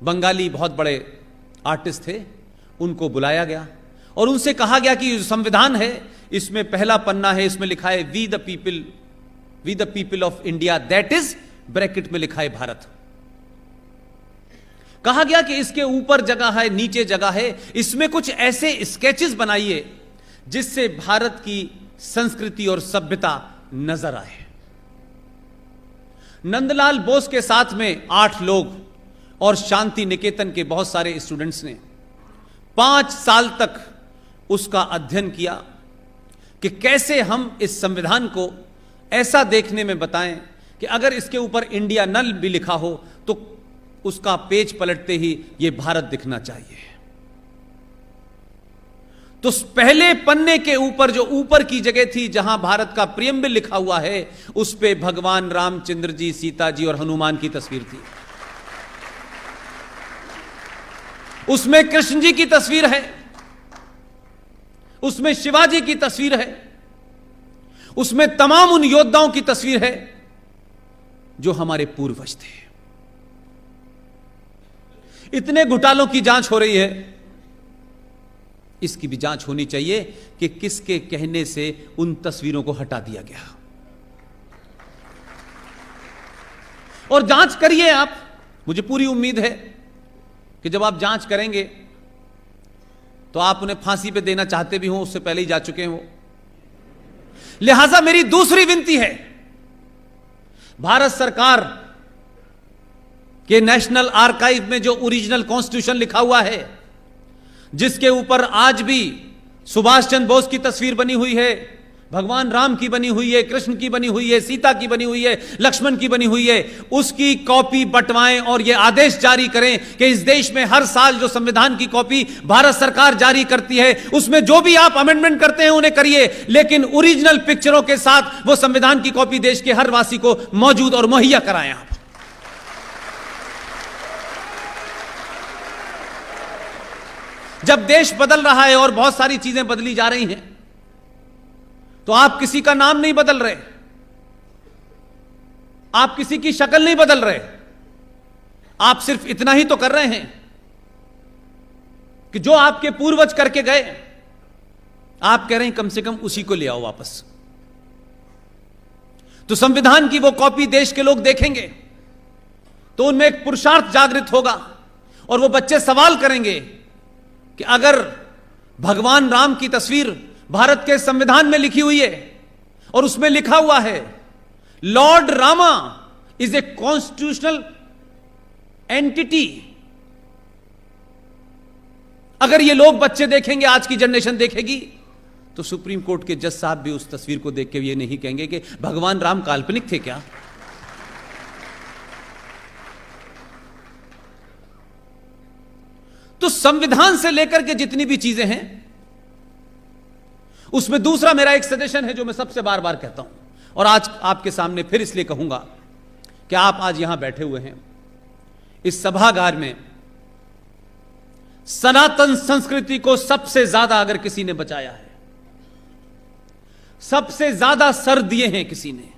Speaker 1: बंगाली बहुत बड़े आर्टिस्ट थे, उनको बुलाया गया और उनसे कहा गया कि जो संविधान है, इसमें पहला पन्ना है, इसमें लिखा है we the people of India, that is bracket में लिखा है भारत। कहा गया कि इसके ऊपर जगह है, नीचे जगह है, इसमें कुछ ऐसे स्केचेस बनाइए जिससे भारत की संस्कृति और सभ्यता नजर आए। नंदलाल बोस के साथ में 8 लोग और शांति निकेतन के बहुत सारे स्टूडेंट्स ने 5 साल तक उसका अध्ययन किया कि कैसे हम इस संविधान को ऐसा देखने में बताएं कि अगर इसके ऊपर इंडिया न भी लिखा हो तो उसका पेज पलटते ही यह भारत दिखना चाहिए। तो पहले पन्ने के ऊपर जो ऊपर की जगह थी जहां भारत का प्रियम्बल लिखा हुआ है, उस पे भगवान रामचंद्र जी, सीता जी और हनुमान की तस्वीर थी। उसमें कृष्ण जी की तस्वीर है, उसमें शिवाजी की तस्वीर है, उसमें तमाम उन योद्धाओं की तस्वीर है जो हमारे पूर्वज थे। इतने घोटालों की जांच हो रही है, इसकी भी जांच होनी चाहिए कि किसके कहने से उन तस्वीरों को हटा दिया गया। और जांच करिए आप, मुझे पूरी उम्मीद है कि जब आप जांच करेंगे तो आप उन्हें फांसी पे देना चाहते भी हो, उससे पहले ही जा चुके हैं वो। लिहाजा मेरी दूसरी विनती है, भारत सरकार के नेशनल आर्काइव में जो ओरिजिनल कॉन्स्टिट्यूशन लिखा हुआ है, जिसके ऊपर आज भी सुभाष चंद्र बोस की तस्वीर बनी हुई है, भगवान राम की बनी हुई है, कृष्ण की बनी हुई है, सीता की बनी हुई है, लक्ष्मण की बनी हुई है, उसकी कॉपी बंटवाएं और यह आदेश जारी करें कि इस देश में हर साल जो संविधान की कॉपी भारत सरकार जारी करती है उसमें जो भी आप अमेंडमेंट करते हैं उन्हें करिए, लेकिन ओरिजिनल पिक्चरों के साथ वो संविधान की कॉपी देश के हर वासी को मौजूद और मुहैया कराएं आप। जब देश बदल रहा है और बहुत सारी चीजें बदली जा रही हैं तो आप किसी का नाम नहीं बदल रहे, आप किसी की शक्ल नहीं बदल रहे, आप सिर्फ इतना ही तो कर रहे हैं कि जो आपके पूर्वज करके गए आप कह रहे हैं कम से कम उसी को ले आओ वापस। तो संविधान की वो कॉपी देश के लोग देखेंगे तो उनमें एक पुरुषार्थ जागृत होगा और वो बच्चे सवाल करेंगे कि अगर भगवान राम की तस्वीर भारत के संविधान में लिखी हुई है और उसमें लिखा हुआ है Lord Rama is a constitutional entity, अगर ये लोग बच्चे देखेंगे, आज की जनरेशन देखेगी, तो सुप्रीम कोर्ट के जज साहब भी उस तस्वीर को देख के ये नहीं कहेंगे कि भगवान राम काल्पनिक थे क्या। तो संविधान से लेकर के जितनी भी चीजें हैं उसमें दूसरा मेरा एक सजेशन है जो मैं सबसे बार बार कहता हूं और आज आपके सामने फिर इसलिए कहूंगा कि आप आज यहां बैठे हुए हैं इस सभागार में, सनातन संस्कृति को सबसे ज्यादा अगर किसी ने बचाया है, सबसे ज्यादा सर दिए हैं किसी ने,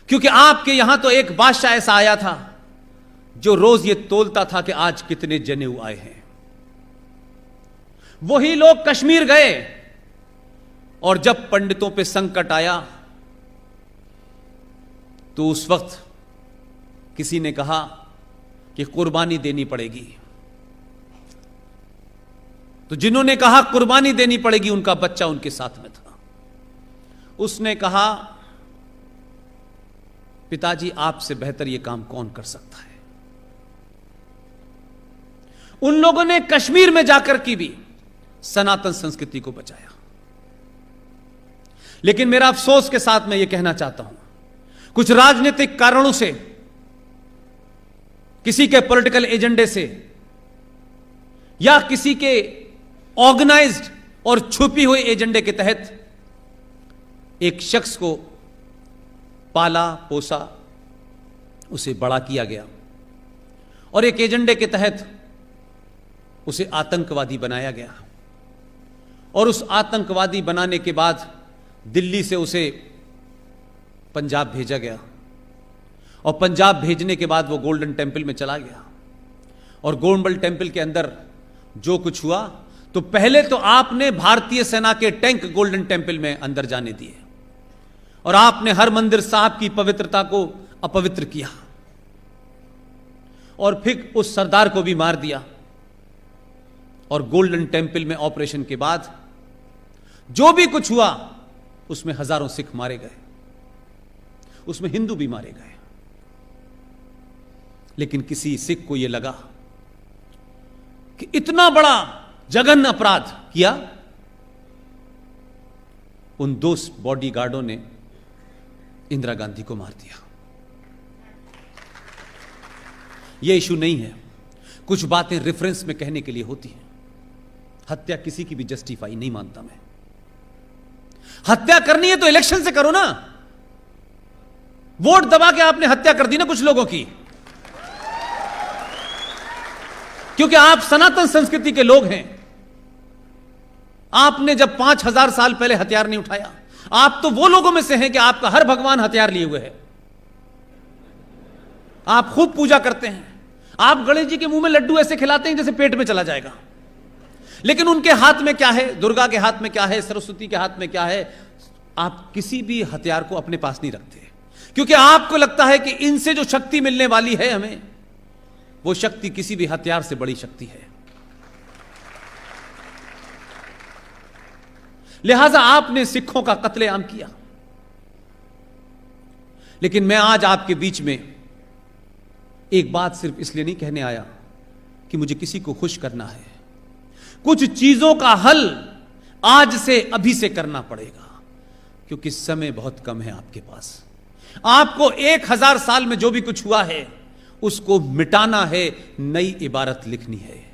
Speaker 1: क्योंकि आपके यहां तो एक बादशाह ऐसा आया था जो रोज ये तोलता था कि आज कितने जनेऊ आए हैं। वही लोग कश्मीर गए और जब पंडितों पे संकट आया तो उस वक्त किसी ने कहा कि कुर्बानी देनी पड़ेगी। तो जिन्होंने कहा कुर्बानी देनी पड़ेगी उनका बच्चा उनके साथ में था। उसने कहा पिताजी आपसे बेहतर यह काम कौन कर सकता है। उन लोगों ने कश्मीर में जाकर की भी सनातन संस्कृति को बचाया। लेकिन मेरा अफसोस के साथ मैं यह कहना चाहता हूं, कुछ राजनीतिक कारणों से, किसी के पॉलिटिकल एजेंडे से या किसी के ऑर्गेनाइज्ड और छुपी हुई एजेंडे के तहत एक शख्स को पाला पोसा, उसे बड़ा किया गया और एक एजेंडे के तहत उसे आतंकवादी बनाया गया और उस आतंकवादी बनाने के बाद दिल्ली से उसे पंजाब भेजा गया और पंजाब भेजने के बाद वो गोल्डन टेम्पल में चला गया और गोल्डन टेम्पल के अंदर जो कुछ हुआ तो पहले तो आपने भारतीय सेना के टैंक गोल्डन टेम्पल में अंदर जाने दिए और आपने हरमंदिर साहब की पवित्रता को अपवित्र किया और फिर उस सरदार को भी मार दिया। और गोल्डन टेम्पल में ऑपरेशन के बाद जो भी कुछ हुआ उसमें हजारों सिख मारे गए, उसमें हिंदू भी मारे गए। लेकिन किसी सिख को यह लगा कि इतना बड़ा जघन्य अपराध किया, उन दो बॉडीगार्डों ने इंदिरा गांधी को मार दिया। यह इशू नहीं है, कुछ बातें रेफरेंस में कहने के लिए होती हैं। हत्या किसी की भी जस्टिफाई नहीं मानता मैं। हत्या करनी है तो इलेक्शन से करो ना, वोट दबा के आपने हत्या कर दी ना कुछ लोगों की, क्योंकि आप सनातन संस्कृति के लोग हैं। आपने जब 5000 साल पहले हथियार नहीं उठाया, आप तो वो लोगों में से हैं कि आपका हर भगवान हथियार लिए हुए है। आप खूब पूजा करते हैं, आप गणेश जी के मुंह में लड्डू ऐसे खिलाते हैं जैसे पेट में चला जाएगा, लेकिन उनके हाथ में क्या है, दुर्गा के हाथ में क्या है, सरस्वती के हाथ में क्या है, आप किसी भी हथियार को अपने पास नहीं रखते, क्योंकि आपको लगता है कि इनसे जो शक्ति मिलने वाली है हमें, वो शक्ति किसी भी हथियार से बड़ी शक्ति है। लिहाजा आपने सिखों का कत्लेआम किया। लेकिन मैं आज आपके बीच में एक बात सिर्फ इसलिए नहीं कहने आया कि मुझे किसी को खुश करना है। कुछ चीजों का हल आज से अभी से करना पड़ेगा। क्योंकि समय बहुत कम है आपके पास। आपको 1000 साल में जो भी कुछ हुआ है उसको मिटाना है, नई इबारत लिखनी है।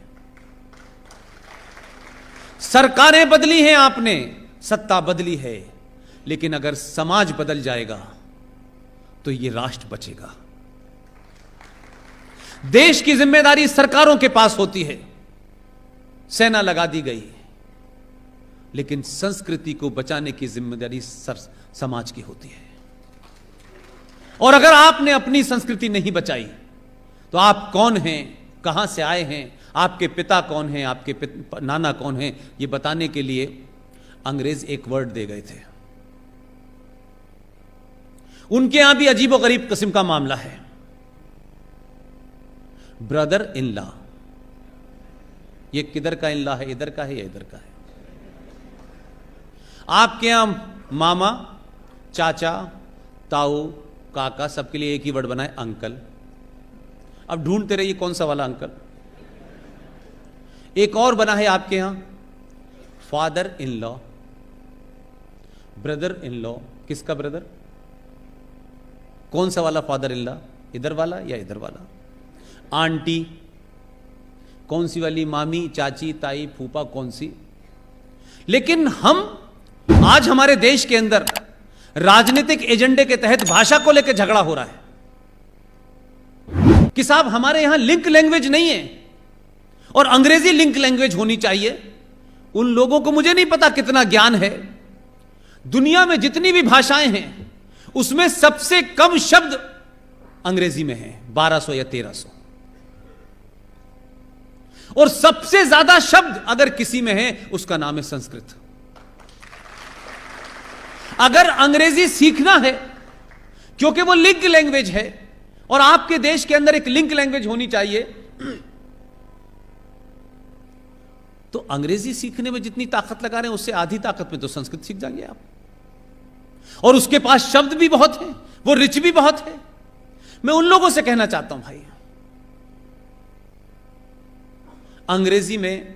Speaker 1: सरकारें बदली हैं आपने, सत्ता बदली है, लेकिन अगर समाज बदल जाएगा तो यह राष्ट्र बचेगा। देश की जिम्मेदारी सरकारों के पास होती है, सेना लगा दी गई, लेकिन संस्कृति को बचाने की जिम्मेदारी समाज की होती है। और अगर आपने अपनी संस्कृति नहीं बचाई तो आप कौन हैं, कहां से आए हैं, आपके पिता कौन हैं, आपके नाना कौन हैं, यह बताने के लिए अंग्रेज एक वर्ड दे गए थे। उनके यहां भी अजीबोगरीब किस्म का मामला है। ब्रदर इन लॉ, ये किधर का इन लॉ है, इधर का है या इधर का है? आपके यहां मामा, चाचा, ताऊ, काका, सबके लिए एक ही वर्ड बना है, अंकल। अब ढूंढते रहिए कौन सा वाला अंकल। एक और बना है आपके यहां, father in law, brother in law. किसका ब्रदर? कौन सा वाला फादर इन लॉ, इधर वाला या इधर वाला? आंटी, कौन सी वाली? मामी, चाची, ताई, फूफा, कौन सी? लेकिन हम आज हमारे देश के अंदर राजनीतिक एजेंडे के तहत भाषा को लेकर झगड़ा हो रहा है कि साहब हमारे यहां लिंक लैंग्वेज नहीं है और अंग्रेजी लिंक लैंग्वेज होनी चाहिए। उन लोगों को मुझे नहीं पता कितना ज्ञान है। दुनिया में जितनी भी भाषाएं हैं उसमें सबसे कम शब्द अंग्रेजी में है, 1200 या 1300, और सबसे ज्यादा शब्द अगर किसी में है उसका नाम है संस्कृत। अगर अंग्रेजी सीखना है क्योंकि वो लिंक लैंग्वेज है और आपके देश के अंदर एक लिंक लैंग्वेज होनी चाहिए, तो अंग्रेजी सीखने में जितनी ताकत लगा रहे हैं उससे आधी ताकत में तो संस्कृत सीख जाएंगे आप। और उसके पास शब्द भी बहुत हैं, वो रिच भी बहुत है। मैं उन लोगों से कहना चाहता हूं भाई, अंग्रेजी में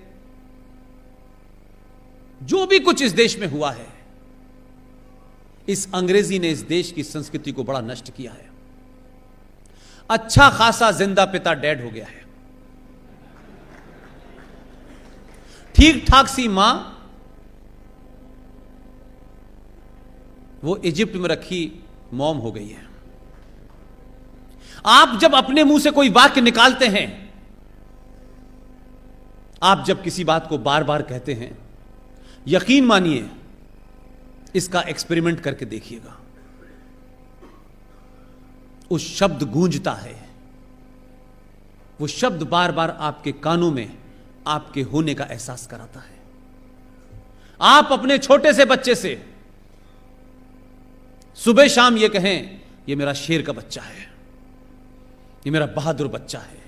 Speaker 1: जो भी कुछ इस देश में हुआ है, इस अंग्रेजी ने इस देश की संस्कृति को बड़ा नष्ट किया है। अच्छा खासा जिंदा पिता डेड हो गया है। ठीक ठाक सी मां वो इजिप्ट में रखी मॉम हो गई है। आप जब अपने मुंह से कोई वाक्य निकालते हैं, आप जब किसी बात को बार बार कहते हैं, यकीन मानिए, इसका एक्सपेरिमेंट करके देखिएगा, उस शब्द गूंजता है, वो शब्द बार बार आपके कानों में आपके होने का एहसास कराता है। आप अपने छोटे से बच्चे से सुबह शाम ये कहें, ये मेरा शेर का बच्चा है, ये मेरा बहादुर बच्चा है,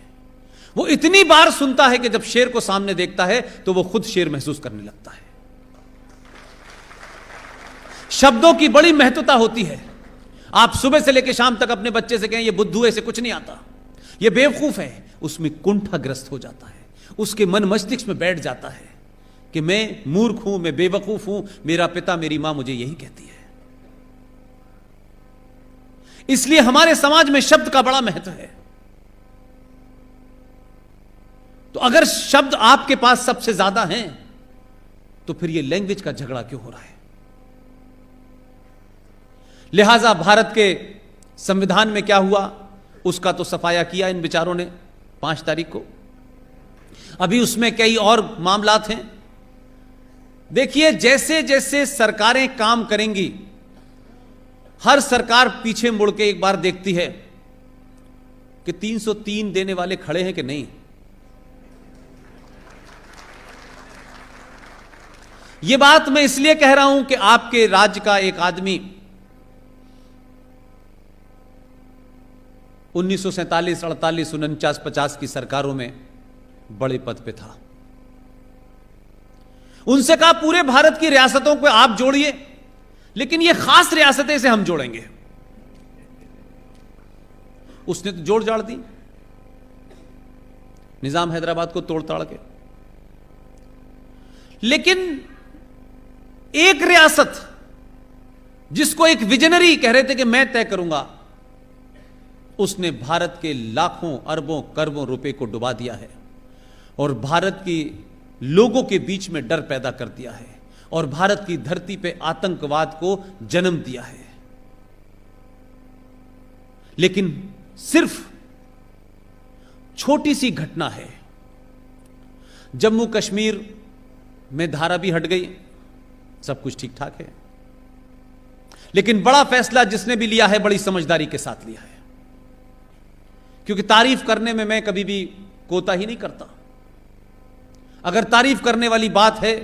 Speaker 1: वो इतनी बार सुनता है कि जब शेर को सामने देखता है तो वो खुद शेर महसूस करने लगता है। शब्दों की बड़ी महत्वता होती है। आप सुबह से लेकर शाम तक अपने बच्चे से कहें ये बुद्धू है, इसे कुछ नहीं आता, ये बेवकूफ है, उसमें कुंठाग्रस्त हो जाता है, उसके मन मस्तिष्क में बैठ जाता है कि मैं मूर्ख हूं, मैं बेवकूफ हूं, मेरा पिता मेरी मां मुझे यही कहती है। इसलिए हमारे समाज में शब्द का बड़ा महत्व है। तो अगर शब्द आपके पास सबसे ज्यादा हैं तो फिर यह लैंग्वेज का झगड़ा क्यों हो रहा है? लिहाजा भारत के संविधान में क्या हुआ उसका तो सफाया किया इन विचारों ने 5 तारीख को। अभी उसमें कई और मामलात हैं। देखिए, जैसे जैसे सरकारें काम करेंगी, हर सरकार पीछे मुड़ के एक बार देखती है कि 303 देने वाले खड़े हैं कि नहीं। यह बात मैं इसलिए कह रहा हूं कि आपके राज्य का एक आदमी 1947, 48, 49, 50 की सरकारों में बड़े पद पे था। उनसे कहा पूरे भारत की रियासतों को आप जोड़िए, लेकिन ये खास रियासतें से हम जोड़ेंगे। उसने तो जोड़ जाड़ दी, निजाम हैदराबाद को तोड़ ताड़ के। लेकिन एक रियासत जिसको एक विजनरी कह रहे थे कि मैं तय करूंगा, उसने भारत के लाखों अरबों करोड़ों रुपए को डुबा दिया है और भारत की लोगों के बीच में डर पैदा कर दिया है और भारत की धरती पे आतंकवाद को जन्म दिया है। लेकिन सिर्फ छोटी सी घटना है, जम्मू कश्मीर में धारा भी हट गई, सब कुछ ठीक ठाक है, लेकिन बड़ा फैसला जिसने भी लिया है बड़ी समझदारी के साथ लिया है, क्योंकि तारीफ करने में मैं कभी भी कोताही नहीं करता। अगर तारीफ करने वाली बात है,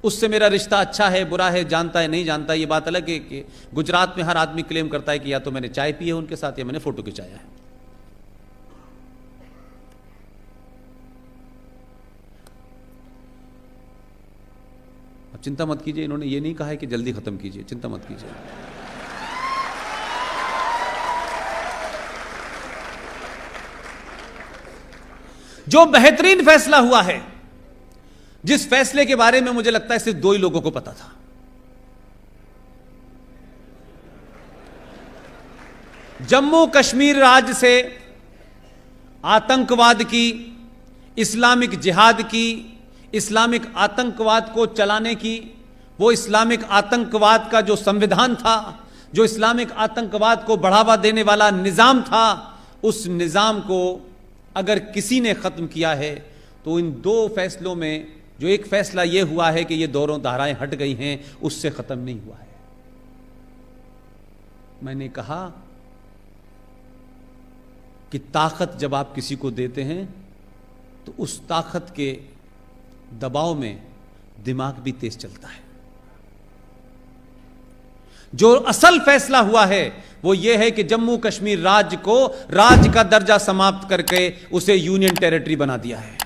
Speaker 1: उससे मेरा रिश्ता अच्छा है बुरा है, जानता है नहीं जानता, यह बात अलग है कि गुजरात में हर आदमी क्लेम करता है कि या तो मैंने चाय पी है उनके साथ या मैंने फोटो खिंचाया है। अब चिंता मत कीजिए, इन्होंने ये नहीं कहा है कि जल्दी खत्म कीजिए, चिंता मत कीजिए। जो बेहतरीन फैसला हुआ है, जिस फैसले के बारे में मुझे लगता है सिर्फ दो ही लोगों को पता था, जम्मू कश्मीर राज्य से आतंकवाद की, इस्लामिक जिहाद की, इस्लामिक आतंकवाद को चलाने की, वो इस्लामिक आतंकवाद का जो संविधान था, जो इस्लामिक आतंकवाद को बढ़ावा देने वाला निजाम था, उस निजाम को अगर किसी ने खत्म किया है तो इन दो फैसलों में जो एक फैसला यह हुआ है कि ये दोनों धाराएं हट गई हैं, उससे खत्म नहीं हुआ है। मैंने कहा कि ताकत जब आप किसी को देते हैं तो उस ताकत के दबाव में दिमाग भी तेज चलता है। जो असल फैसला हुआ है वो यह है कि जम्मू कश्मीर राज्य को राज्य का दर्जा समाप्त करके उसे यूनियन टेरिटरी बना दिया है।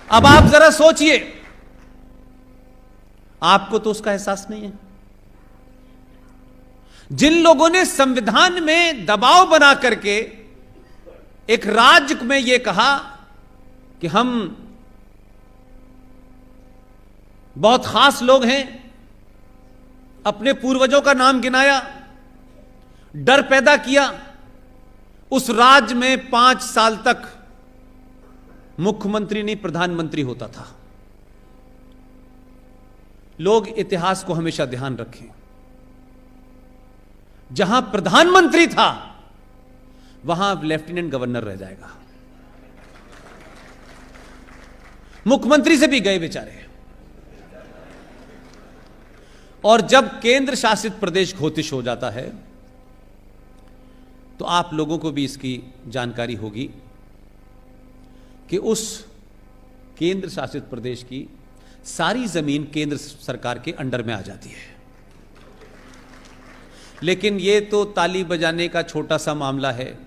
Speaker 1: अब आप जरा सोचिए, आपको तो उसका एहसास नहीं है। जिन लोगों ने संविधान में दबाव बना करके एक राज्य में यह कहा कि हम बहुत खास लोग हैं, अपने पूर्वजों का नाम गिनाया, डर पैदा किया, उस राज्य में 5 साल तक मुख्यमंत्री नहीं प्रधानमंत्री होता था। लोग इतिहास को हमेशा ध्यान रखें, जहां प्रधानमंत्री था वहां लेफ्टिनेंट गवर्नर रह जाएगा, मुख्यमंत्री से भी गए बेचारे। और जब केंद्र शासित प्रदेश घोषित हो जाता है तो आप लोगों को भी इसकी जानकारी होगी कि उस केंद्र शासित प्रदेश की सारी जमीन केंद्र सरकार के अंडर में आ जाती है। लेकिन यह तो ताली बजाने का छोटा सा मामला है,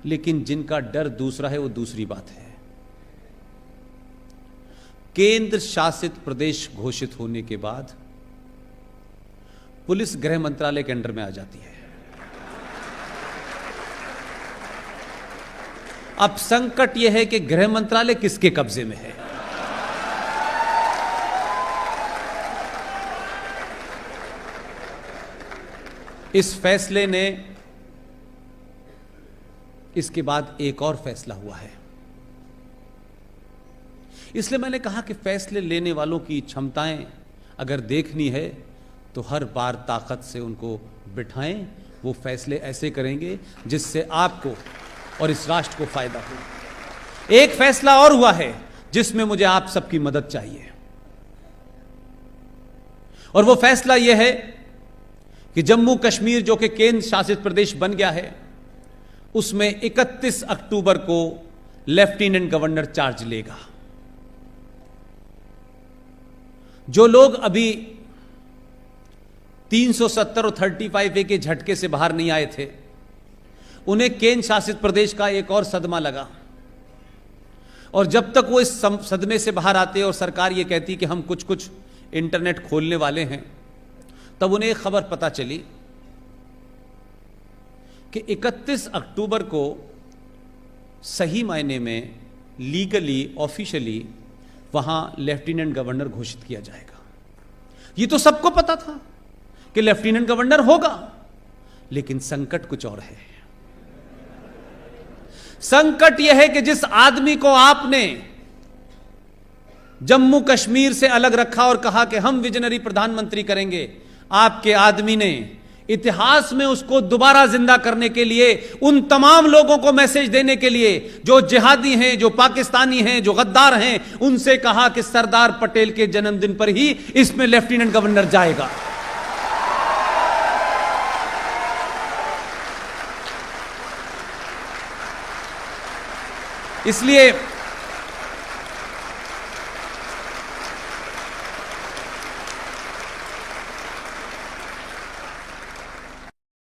Speaker 1: लेकिन जिनका डर दूसरा है वो दूसरी बात है। केंद्र शासित प्रदेश घोषित होने के बाद पुलिस गृह मंत्रालय के अंडर में आ जाती है। अब संकट यह है कि गृह मंत्रालय किसके कब्जे में है। इस फैसले ने, इसके बाद एक और फैसला हुआ है। इसलिए मैंने कहा कि फैसले लेने वालों की क्षमताएं अगर देखनी है तो हर बार ताकत से उनको बिठाएं। वो फैसले ऐसे करेंगे जिससे आपको और इस राष्ट्र को फायदा हो। एक फैसला और हुआ है जिसमें मुझे आप सबकी मदद चाहिए, और वो फैसला यह है कि जम्मू कश्मीर जो कि केंद्र शासित प्रदेश बन गया है, उसमें 31 अक्टूबर को लेफ्टिनेंट गवर्नर चार्ज लेगा। जो लोग अभी 370 और 35A के झटके से बाहर नहीं आए थे, उन्हें केंद्र शासित प्रदेश का एक और सदमा लगा, और जब तक वो इस सदमे से बाहर आते और सरकार ये कहती कि हम कुछ कुछ इंटरनेट खोलने वाले हैं, तब उन्हें एक खबर पता चली कि 31 अक्टूबर को सही मायने में लीगली ऑफिशियली वहां लेफ्टिनेंट गवर्नर घोषित किया जाएगा। ये तो सबको पता था कि लेफ्टिनेंट गवर्नर होगा, लेकिन संकट कुछ और है। संकट यह है कि जिस आदमी को आपने जम्मू कश्मीर से अलग रखा और कहा कि हम विजनरी प्रधानमंत्री करेंगे, आपके आदमी ने इतिहास में उसको दोबारा जिंदा करने के लिए, उन तमाम लोगों को मैसेज देने के लिए जो जिहादी हैं, जो पाकिस्तानी हैं, जो गद्दार हैं, उनसे कहा कि सरदार पटेल के जन्मदिन पर ही इसमें लेफ्टिनेंट गवर्नर जाएगा। इसलिए